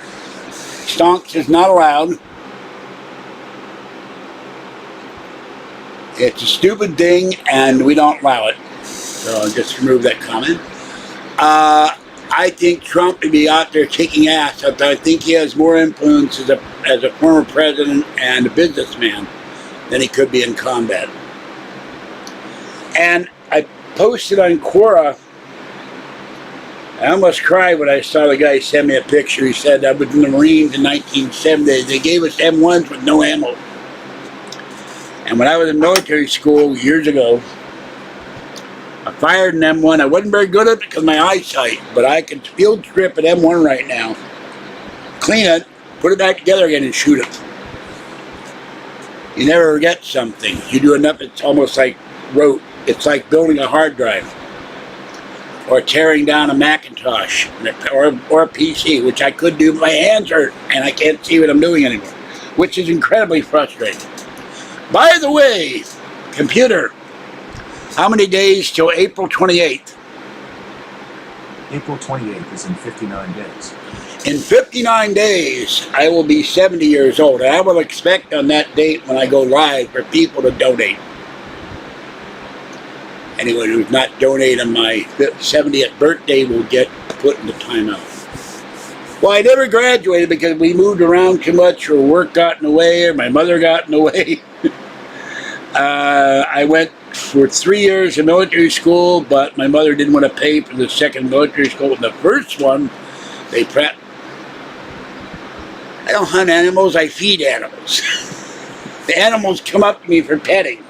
Stonks is not allowed. It's a stupid thing, and we don't allow it. So I'll just remove that comment. I think Trump would be out there kicking ass. I think he has more influence as a former president and a businessman than he could be in combat. And I posted on Quora. I almost cried when I saw the guy send me a picture. He said, I was in the Marines in 1970. They gave us M1s with no ammo. And when I was in military school years ago, I fired an M1. I wasn't very good at it because of my eyesight, but I could field strip an M1 right now, clean it, put it back together again, and shoot it. You never forget something. You do enough, it's almost like rote. It's like building a hard drive, or tearing down a Macintosh, or a PC, which I could do, but my hands hurt, and I can't see what I'm doing anymore, which is incredibly frustrating. By the way, computer, how many days till April 28th? April 28th is in 59 days. In 59 days, I will be 70 years old, and I will expect on that date when I go live for people to donate. Anyone who's not donated on my 70th birthday will get put into timeout. Well, I never graduated because we moved around too much, or work got in the way, or my mother got in the way. I went for 3 years in military school, but my mother didn't want to pay for the second military school. The first one, they prepped. I don't hunt animals, I feed animals. The animals come up to me for petting.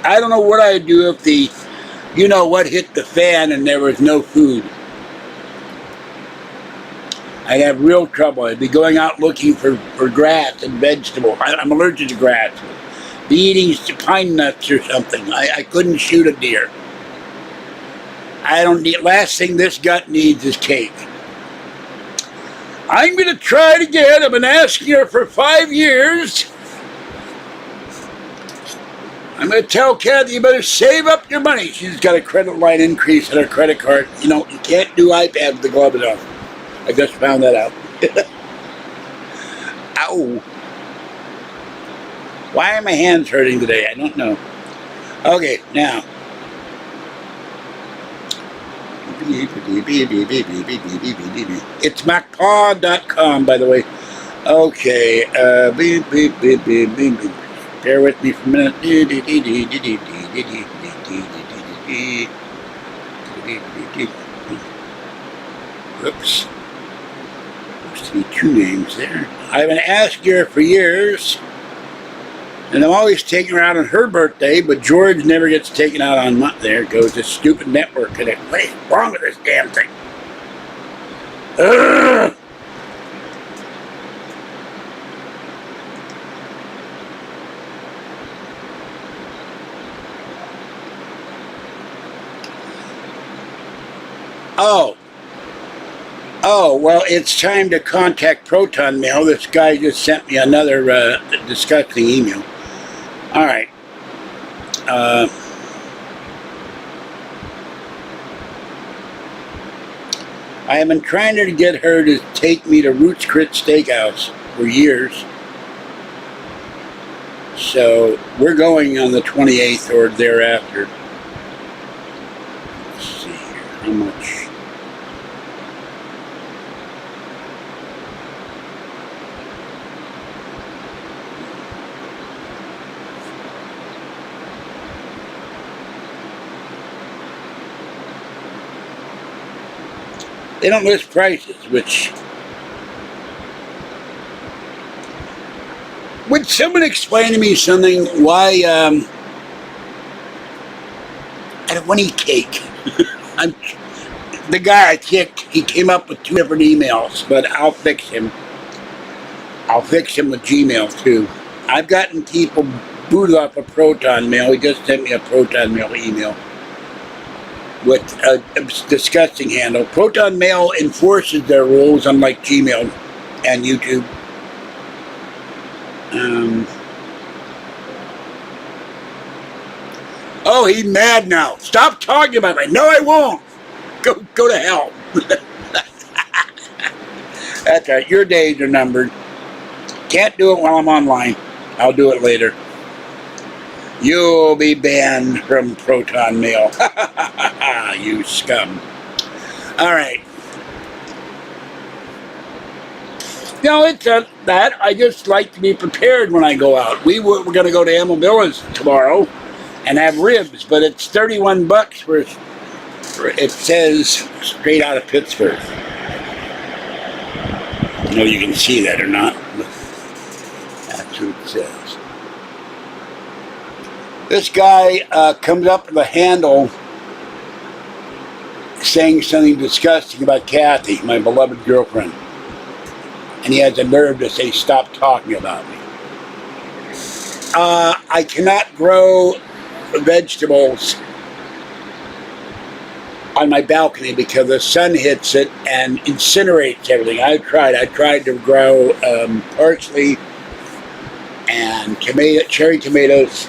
I don't know what I'd do if hit the fan and there was no food. I'd have real trouble. I'd be going out looking for grass and vegetables. I'm allergic to grass. Be eating pine nuts or something. I couldn't shoot a deer. Last thing this gut needs is cake. I'm going to try it again. I've been asking her for 5 years. I'm going to tell Kathy, you better save up your money. She's got a credit line increase on her credit card. You can't do iPad with the glove on. I just found that out. Ow. Why are my hands hurting today? I don't know. Okay, now. It's macpaw.com, by the way. Okay. Bear with me for a minute. Oops. Supposed to be 2 names there. I've been asking her for years, and I'm always taking her out on her birthday, but George never gets taken out on my. There goes this stupid network. What is wrong with this damn thing? Ugh. Oh, well, it's time to contact Proton Mail. This guy just sent me another disgusting email. All right. I have been trying to get her to take me to Roots Crit Steakhouse for years. So we're going on the 28th or thereafter. Let's see here. How much? They don't list prices, which... Would someone explain to me something, why, I don't want to eat cake. The guy I kicked, he came up with 2 different emails, but I'll fix him. I'll fix him with Gmail, too. I've gotten people booted off of Proton Mail. He just sent me a Proton Mail email with a disgusting handle. Proton Mail enforces their rules, unlike Gmail and YouTube. Oh, he's mad now. Stop talking about it. No, I won't. Go to hell. That's right. Your days are numbered. Can't do it while I'm online. I'll do it later. You'll be banned from Proton Mail. You scum. All right. No, it's that. I just like to be prepared when I go out. We're going to go to Amabilla's tomorrow and have ribs, but it's $31 for it says straight out of Pittsburgh. I don't know if you can see that or not, but that's what it says. This guy comes up with a handle saying something disgusting about Kathy, my beloved girlfriend. And he has the nerve to say, stop talking about me. I cannot grow vegetables on my balcony because the sun hits it and incinerates everything. I tried to grow parsley and cherry tomatoes,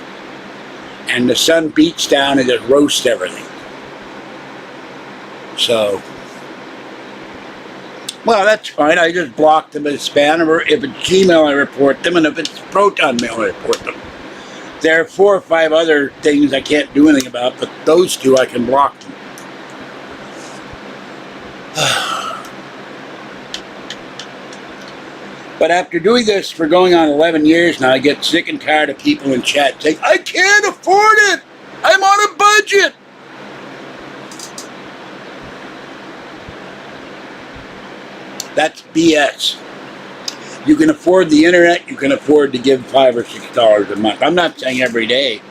and the sun beats down and just roasts everything. So, well, that's fine. I just block them as spam, or if it's Gmail, I report them, and if it's Proton Mail, I report them. There are 4 or 5 other things I can't do anything about, but those 2 I can block them. But after doing this for going on 11 years now, I get sick and tired of people in chat saying, I can't afford it! I'm on a budget! That's BS. You can afford the internet, you can afford to give $5 or $6 a month. I'm not saying every day.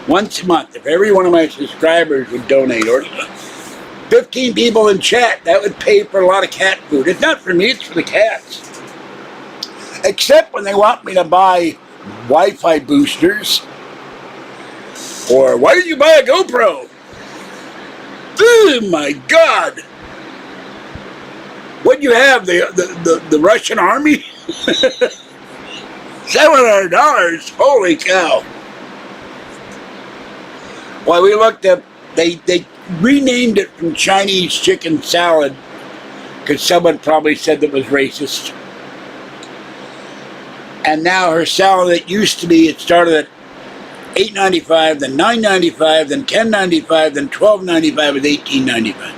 Once a month, if every one of my subscribers would donate, or 15 people in chat, that would pay for a lot of cat food. It's not for me, it's for the cats. Except when they want me to buy Wi-Fi boosters. Or, why did you buy a GoPro? Oh my God! What'd you have, the Russian army? $700, holy cow. Well, we looked up, they renamed it from Chinese chicken salad because someone probably said that was racist. And now her salad, it used to be, it started at $8.95, then $9.95, then $10.95, then $12.95, with $18.95.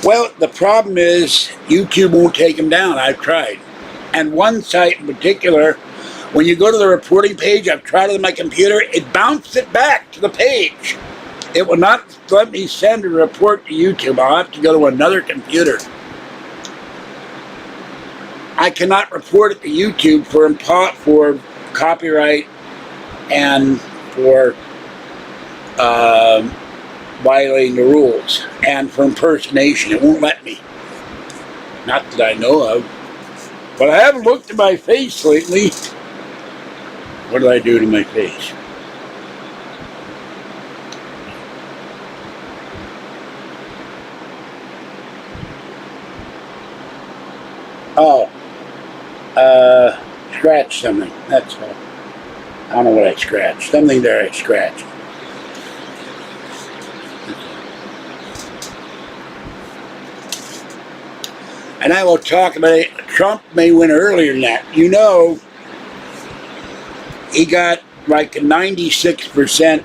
Well, the problem is YouTube won't take them down. I've tried. And one site in particular, when you go to the reporting page, I've tried it on my computer, it bounced it back to the page. It will not let me send a report to YouTube. I'll have to go to another computer. I cannot report it to YouTube for copyright and for violating the rules, and for impersonation. It won't let me. Not that I know of. But I haven't looked at my face lately. What did I do to my face? Oh. Scratch something. That's all. I don't know what I scratched. Something there I scratched. And I will talk about it. Trump may win earlier than that. You know, he got like 96%.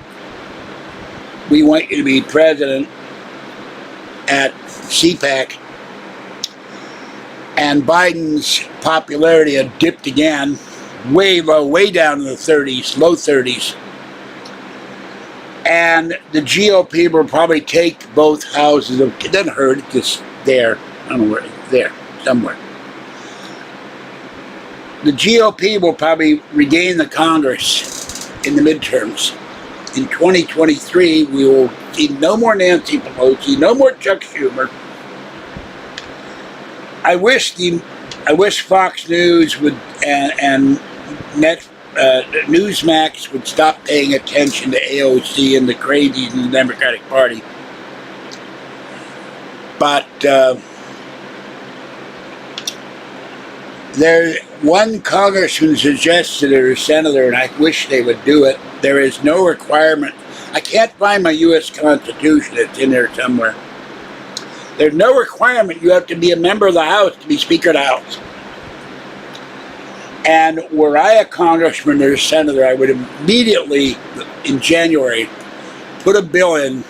We want you to be president at CPAC. And Biden's popularity had dipped again, way low, way down in the 30s, low 30s. And the GOP will probably take both houses. It doesn't hurt, it's just there. I don't know where, there, somewhere. The GOP will probably regain the Congress in the midterms. In 2023, we will see no more Nancy Pelosi, no more Chuck Schumer. I wish Fox News would and Newsmax would stop paying attention to AOC and the crazies in the Democratic Party. But there, one congressman suggested, or a senator, and I wish they would do it. There is no requirement. I can't find my U.S. Constitution. It's in there somewhere. There's no requirement you have to be a member of the House to be Speaker of the House. And were I a congressman or a senator, I would immediately, in January, put a bill in.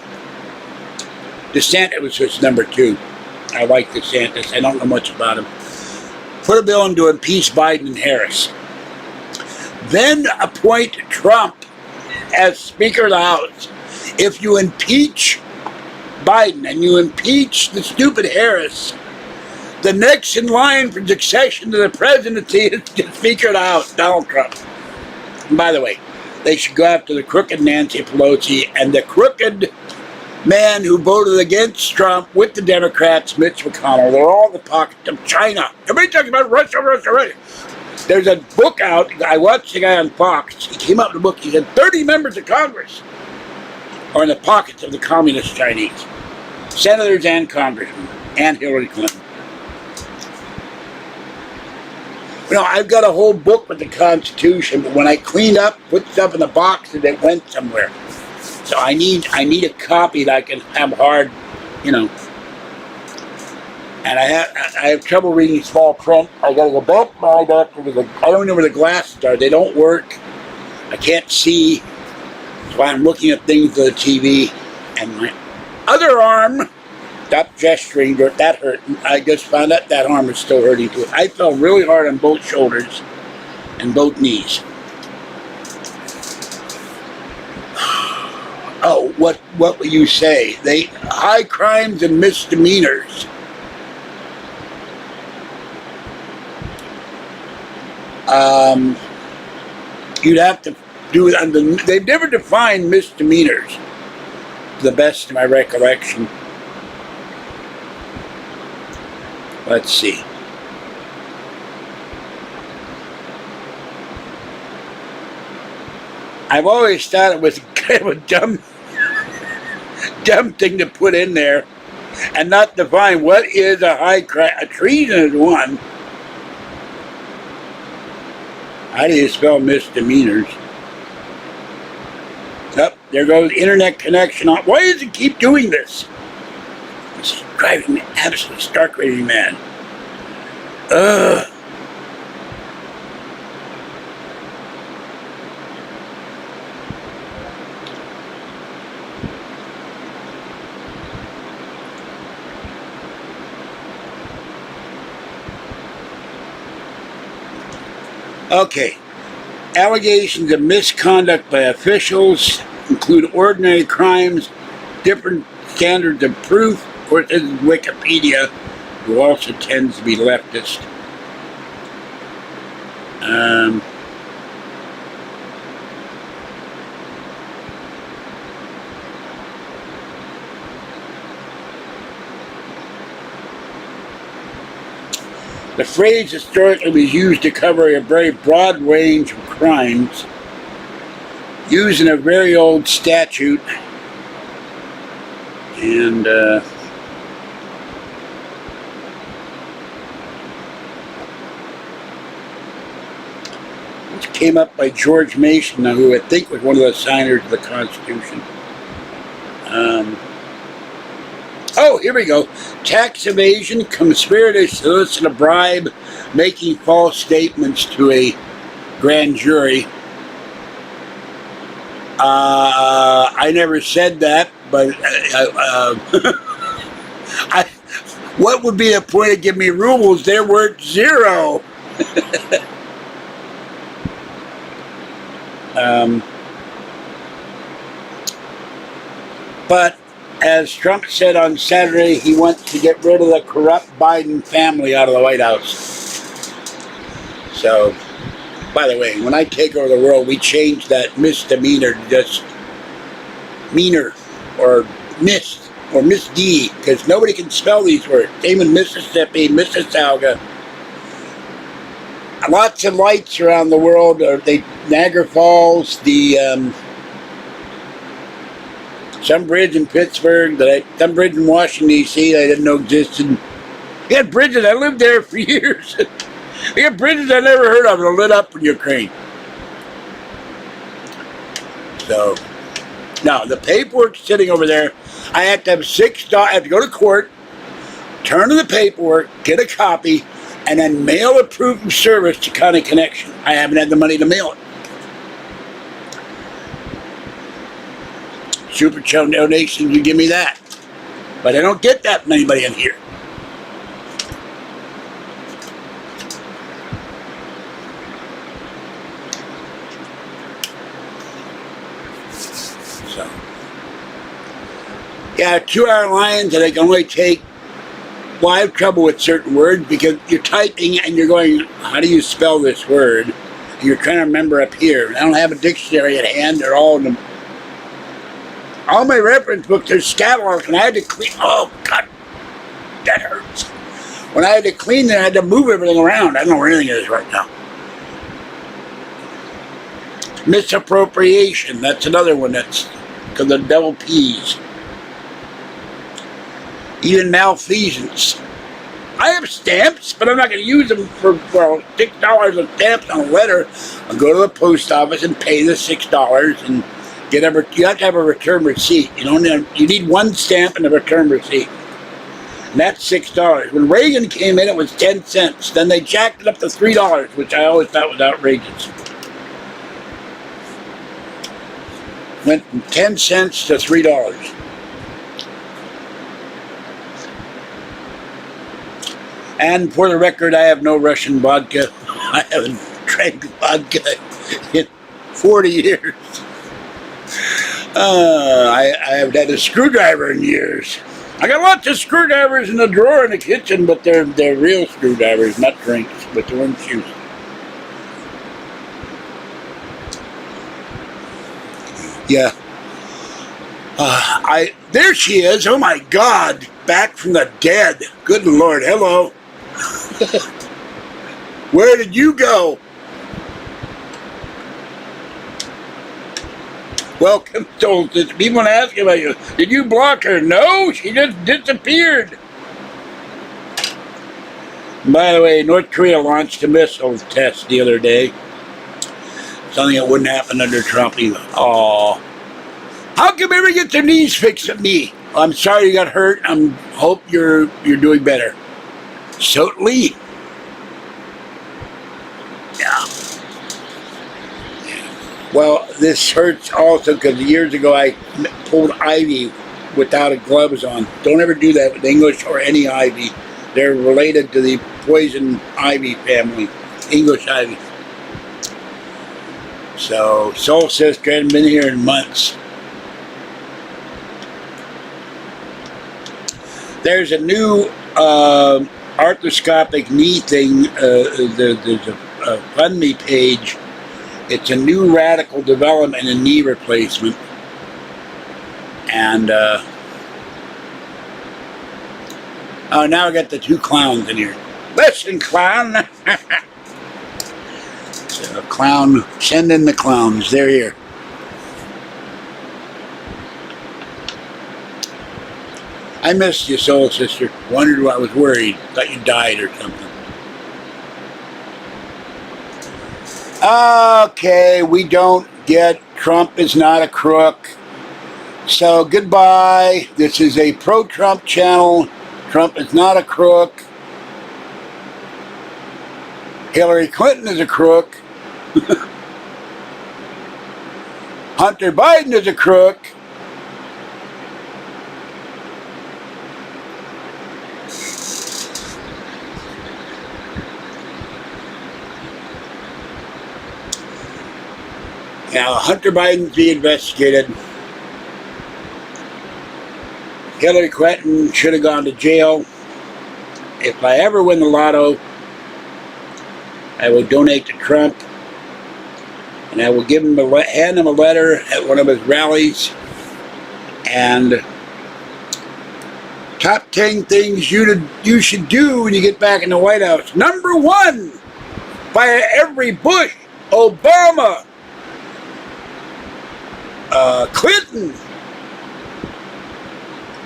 DeSantis was his number 2. I like DeSantis. I don't know much about him. Put a bill in to impeach Biden and Harris. Then appoint Trump as Speaker of the House. If you impeach Biden and you impeach the stupid Harris, the next in line for succession to the presidency is the Speaker of the House, Donald Trump. And by the way, they should go after the crooked Nancy Pelosi and the crooked man who voted against Trump with the Democrats, Mitch McConnell. They're all in the pocket of China. Everybody talks about Russia, Russia, Russia. There's a book out. I watched the guy on Fox. He came out with a book. He said 30 members of Congress are in the pockets of the communist Chinese. Senators and congressmen, and Hillary Clinton. You know, I've got a whole book with the Constitution, but when I cleaned up, put stuff in the box, it went somewhere. So I need a copy that I can have hard, you know. And I have trouble reading small print. I gotta go back to my doctor with I don't know where the glasses are. They don't work. I can't see. So I'm looking at things on the TV, and my other arm stopped gesturing, but that hurt. I just found out that arm is still hurting too. I fell really hard on both shoulders and both knees. Oh, what will you say? High crimes and misdemeanors. You'd have to do it under. They've never defined misdemeanors, to the best of my recollection. Let's see. I've always thought it was kind of a dumb thing to put in there and not define what is a high crime. A treason is one. How do you spell misdemeanors? Oh, there goes internet connection on. Why does it keep doing this? It's driving me absolutely stark crazy mad. Ugh. Okay. Allegations of misconduct by officials include ordinary crimes, different standards of proof. Of course, this is Wikipedia, who also tends to be leftist. The phrase historically was used to cover a very broad range of crimes, used in a very old statute, and it's came up by George Mason, who I think was one of the signers of the Constitution. Oh, here we go. Tax evasion, conspiracy to solicit a bribe, making false statements to a grand jury. I never said that, but what would be the point of giving me rubles? They're worth zero. But as Trump said on Saturday, he wants to get rid of the corrupt Biden family out of the White House. So, by the way, when I take over the world, we change that misdemeanor to just meaner or missed or Miss D, because nobody can spell these words. Same in Mississippi, Mississauga. Lots of lights around the world. Niagara Falls, some bridge in Pittsburgh, some bridge in Washington, D.C. that I didn't know existed. We had bridges. I lived there for years. We had bridges I never heard of that lit up in Ukraine. So, now the paperwork's sitting over there. I have to have $6. I have to go to court, turn in the paperwork, get a copy, and then mail a proof of service to County Connection. I haven't had the money to mail it. Super Chum donation, you give me that. But I don't get that from anybody in here. So, yeah, 2-hour lines that I can only take. Well, I have trouble with certain words because you're typing and you're going, how do you spell this word? And you're trying to remember up here. I don't have a dictionary at hand. They're all in the... All my reference books are scattered, and I had to clean. Oh, God, that hurts. When I had to clean them, I had to move everything around. I don't know where anything is right now. Misappropriation. That's another one that's because the devil peas. Even malfeasance. I have stamps, but I'm not going to use them for $6 of stamps on a letter. I'll go to the post office and pay the $6 and you have to have a return receipt. You need one stamp and a return receipt. And that's $6. When Reagan came in, it was 10 cents. Then they jacked it up to $3, which I always thought was outrageous. Went from 10 cents to $3. And for the record, I have no Russian vodka. I haven't drank vodka in 40 years. I haven't had a screwdriver in years. I got lots of screwdrivers in the drawer in the kitchen, but they're real screwdrivers, not drinks, but they weren't used. Yeah. There she is. Oh my God. Back from the dead. Good Lord. Hello. Where did you go? Welcome, Solstice. People ask about you. Did you block her? No, she just disappeared. By the way, North Korea launched a missile test the other day. Something that wouldn't happen under Trump either. Oh, how come everybody gets their knees fixed at me? I'm sorry you got hurt. I hope you're doing better. So Lee. Yeah. Well, this hurts also because years ago I pulled ivy without gloves on. Don't ever do that with English or any ivy. They're related to the poison ivy family, English ivy. So, Soul Sister hadn't been here in months. There's a new arthroscopic knee thing. There's a FundMe page. It's a new radical development in knee replacement. And, oh, now I got the two clowns in here. Listen, clown. So, clown, send in the clowns. They're here. I missed you, Soul Sister. Wondered why I was worried. Thought you died or something. Okay, we don't get Trump is not a crook. So goodbye. This is a pro-Trump channel. Trump is not a crook. Hillary Clinton is a crook. Hunter Biden is a crook. Now, Hunter Biden's being investigated. Hillary Clinton should have gone to jail. If I ever win the lotto, I will donate to Trump, and I will give him hand him a letter at one of his rallies. And top 10 things you should do when you get back in the White House. Number 1, fire every Bush, Obama, Clinton,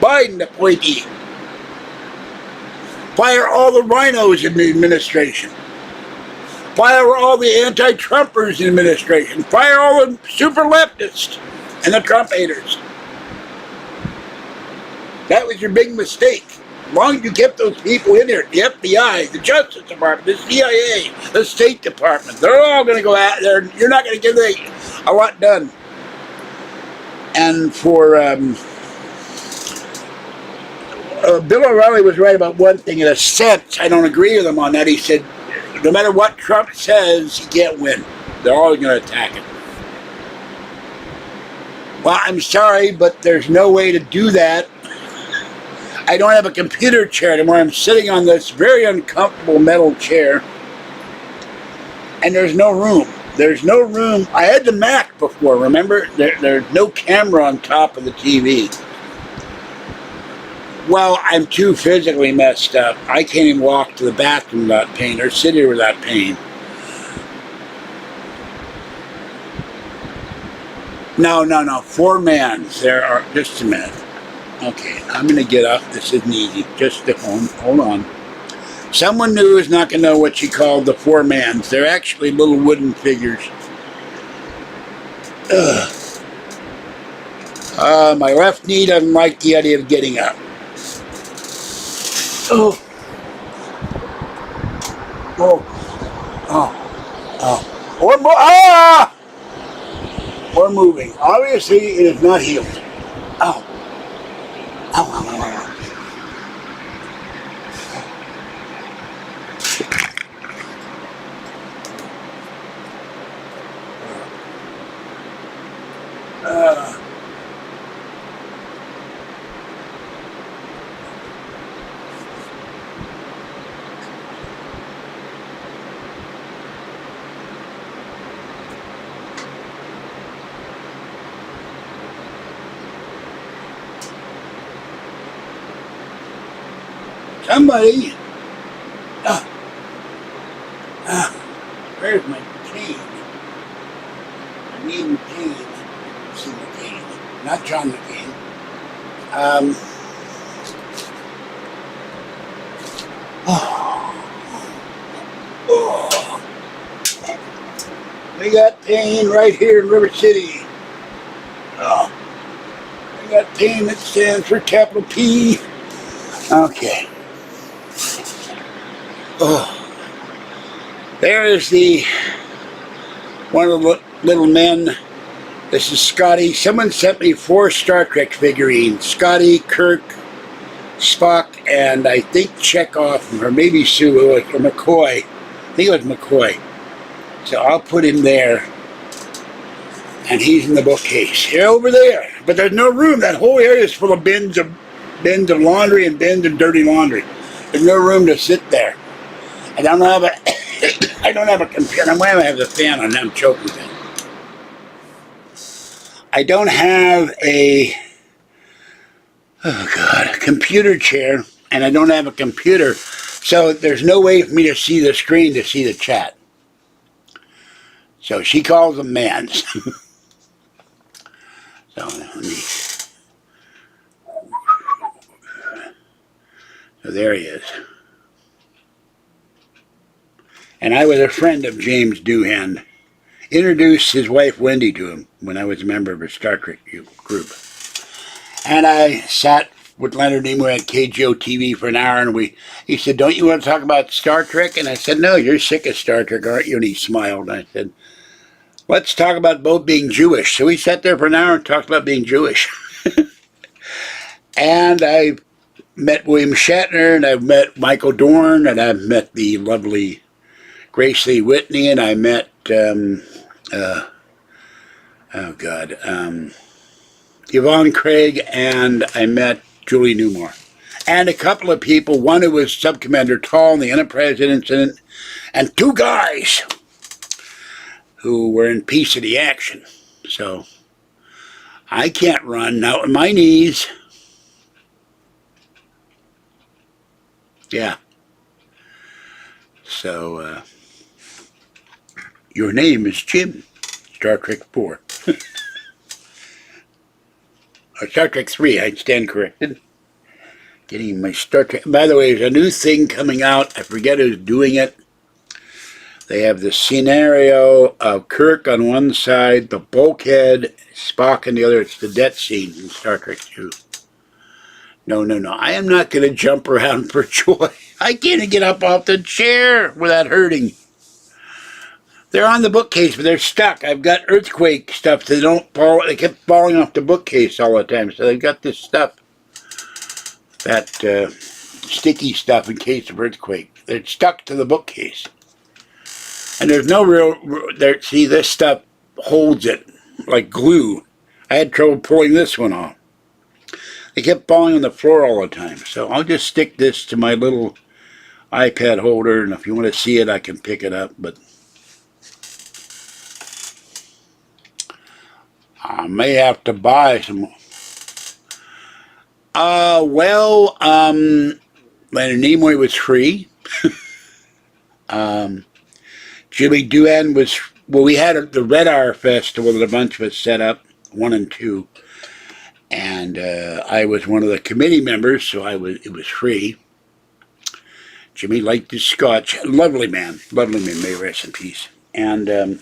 Biden appointee. Fire all the rhinos in the administration. Fire all the anti-Trumpers in the administration. Fire all the super leftists and the Trump haters. That was your big mistake. As long as you kept those people in there, the FBI, the Justice Department, the CIA, the State Department, they're all going to go out there. You're not going to get a lot done. And for Bill O'Reilly was right about one thing. In a sense, I don't agree with him on that. He said, no matter what Trump says, he can't win. They're always going to attack him. Well, I'm sorry, but there's no way to do that. I don't have a computer chair anymore. I'm sitting on this very uncomfortable metal chair. And there's no room. There's no room. I had the Mac before, remember? There's no camera on top of the TV. Well, I'm too physically messed up. I can't even walk to the bathroom without pain or sit here without pain. No. 4 mans. There are, just a minute. Okay, I'm going to get up. This isn't easy. Just hold on. Someone new is not going to know what she called the 4 mans. They're actually little wooden figures. My left knee doesn't like the idea of getting up. Oh. Or moving. Obviously, it is not healed. Ow. Somebody, where's my cane? I need my cane. See my cane. Not John McCain. We got pain right here in River City. We got pain that stands for capital P. Okay. There is one of the little men. This is Scotty. Someone sent me 4 Star Trek figurines. Scotty, Kirk, Spock, and I think Chekhov, or maybe Sulu, or McCoy. I think it was McCoy. So I'll put him there. And he's in the bookcase. Here over there. But there's no room. That whole area is full of bins of laundry and bins of dirty laundry. There's no room to sit there. I don't have a computer. I'm going to have the fan on. I'm choking thing. I don't have a computer chair, and I don't have a computer, so there's no way for me to see the screen to see the chat. So she calls them mans. So let me. So there he is. And I was a friend of James Doohan. introduced his wife Wendy to him when I was a member of a Star Trek group. And I sat with Leonard Nimoy at KGO TV for an hour, and he said, "Don't you want to talk about Star Trek?" And I said, "No, you're sick of Star Trek, aren't you?" And he smiled, and I said, "Let's talk about both being Jewish." So we sat there for an hour and talked about being Jewish. And I met William Shatner, and I've met Michael Dorn, and I've met the lovely Grace Lee Whitney, and I met, Yvonne Craig, and I met Julie Newmar. And a couple of people, one who was Sub-Commander Tall in the Enterprise incident, and two guys who were in Piece of the Action. So, I can't run now with my knees. Yeah. So, your name is Jim. Star Trek 4. Or Star Trek 3, I stand corrected. Getting my Star Trek. By the way, there's a new thing coming out. I forget who's doing it. They have the scenario of Kirk on one side, the bulkhead, Spock on the other. It's the death scene in Star Trek 2. No. I am not going to jump around for joy. I can't get up off the chair without hurting. They're on the bookcase, but they're stuck. I've got earthquake stuff. They don't fall. They kept falling off the bookcase all the time. So they've got this stuff, that sticky stuff in case of earthquake. They're stuck to the bookcase. And there's no real, see, this stuff holds it like glue. I had trouble pulling this one off. They kept falling on the floor all the time. So I'll just stick this to my little iPad holder, and if you want to see it, I can pick it up. But I may have to buy some. Leonard Nimoy was free. Jimmy Doohan was, well, we had the Red Hour Festival that a bunch of us set up, 1 and 2. And I was one of the committee members, so it was free. Jimmy liked his scotch. Lovely man, may rest in peace. And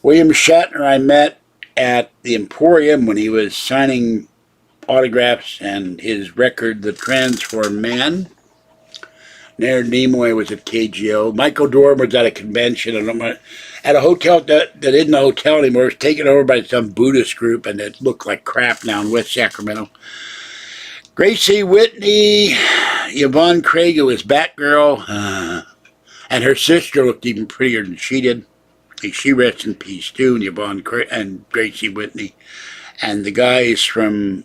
William Shatner I met at the Emporium when he was signing autographs and his record, The Transformed Man. Leonard Nimoy was at KGO. Michael Dorn was at a convention at a hotel that isn't a hotel anymore. It was taken over by some Buddhist group, and it looked like crap now in West Sacramento. Grace Lee Whitney, Yvonne Craig, who was Batgirl, and her sister looked even prettier than she did. She rests in peace too, and Yvonne Craig and Grace Lee Whitney, and the guys from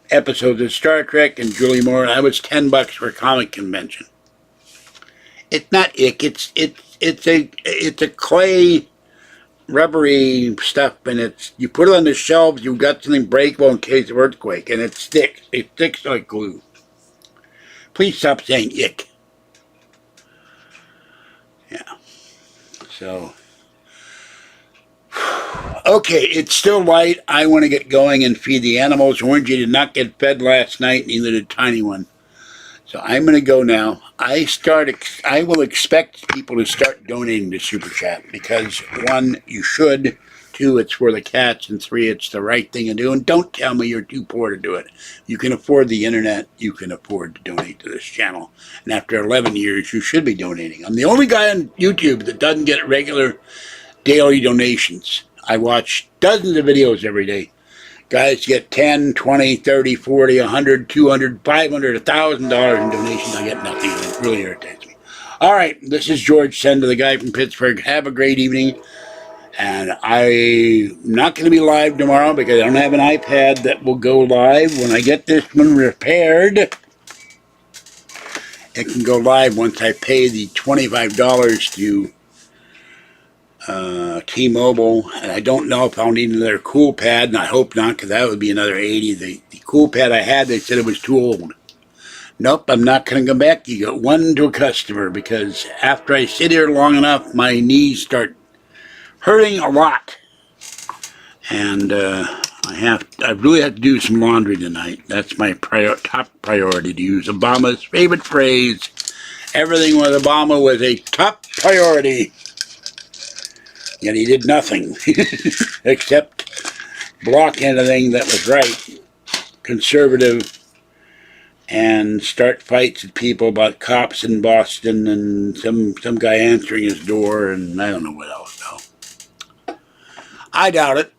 episodes of Star Trek and Julie Moore. I was $10 for a comic convention. It's not ick. It's a clay, rubbery stuff, and you put it on the shelves. You've got something breakable in case of earthquake, and it sticks. It sticks like glue. Please stop saying ick. Yeah. So, okay, it's still light. I want to get going and feed the animals. Orangey did not get fed last night, neither did Tiny One. So I'm going to go now. I will expect people to start donating to Super Chat because 1, you should. 2, it's for the cats. And 3, it's the right thing to do. And don't tell me you're too poor to do it. You can afford the internet. You can afford to donate to this channel. And after 11 years, you should be donating. I'm the only guy on YouTube that doesn't get regular daily donations. I watch dozens of videos every day. Guys get 10, 20, 30, 40, 100, 200, 500, $1,000 in donations. I get nothing. It really irritates me. All right, this is George Senda, the guy from Pittsburgh. Have a great evening. And I'm not going to be live tomorrow because I don't have an iPad that will go live. When I get this one repaired, it can go live once I pay the $25 to T-Mobile, and I don't know if I'll need another cool pad, and I hope not, because that would be another $80. The cool pad I had, they said it was too old. Nope, I'm not going to go back. You got one to a customer, because after I sit here long enough, my knees start hurting a lot. And I really have to do some laundry tonight. That's my top priority, to use Obama's favorite phrase. Everything with Obama was a top priority. And he did nothing except block anything that was right, conservative, and start fights with people about cops in Boston and some guy answering his door and I don't know what else. No. I doubt it.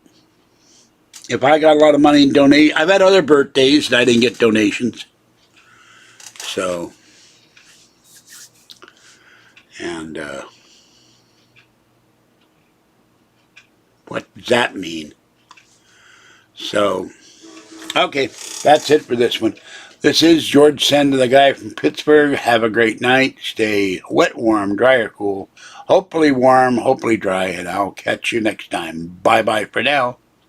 If I got a lot of money in donate, I've had other birthdays that I didn't get donations. So, and what does that mean? So, okay, that's it for this one. This is George Senda, the guy from Pittsburgh. Have a great night. Stay wet, warm, dry, or cool. Hopefully warm, hopefully dry, and I'll catch you next time. Bye-bye for now.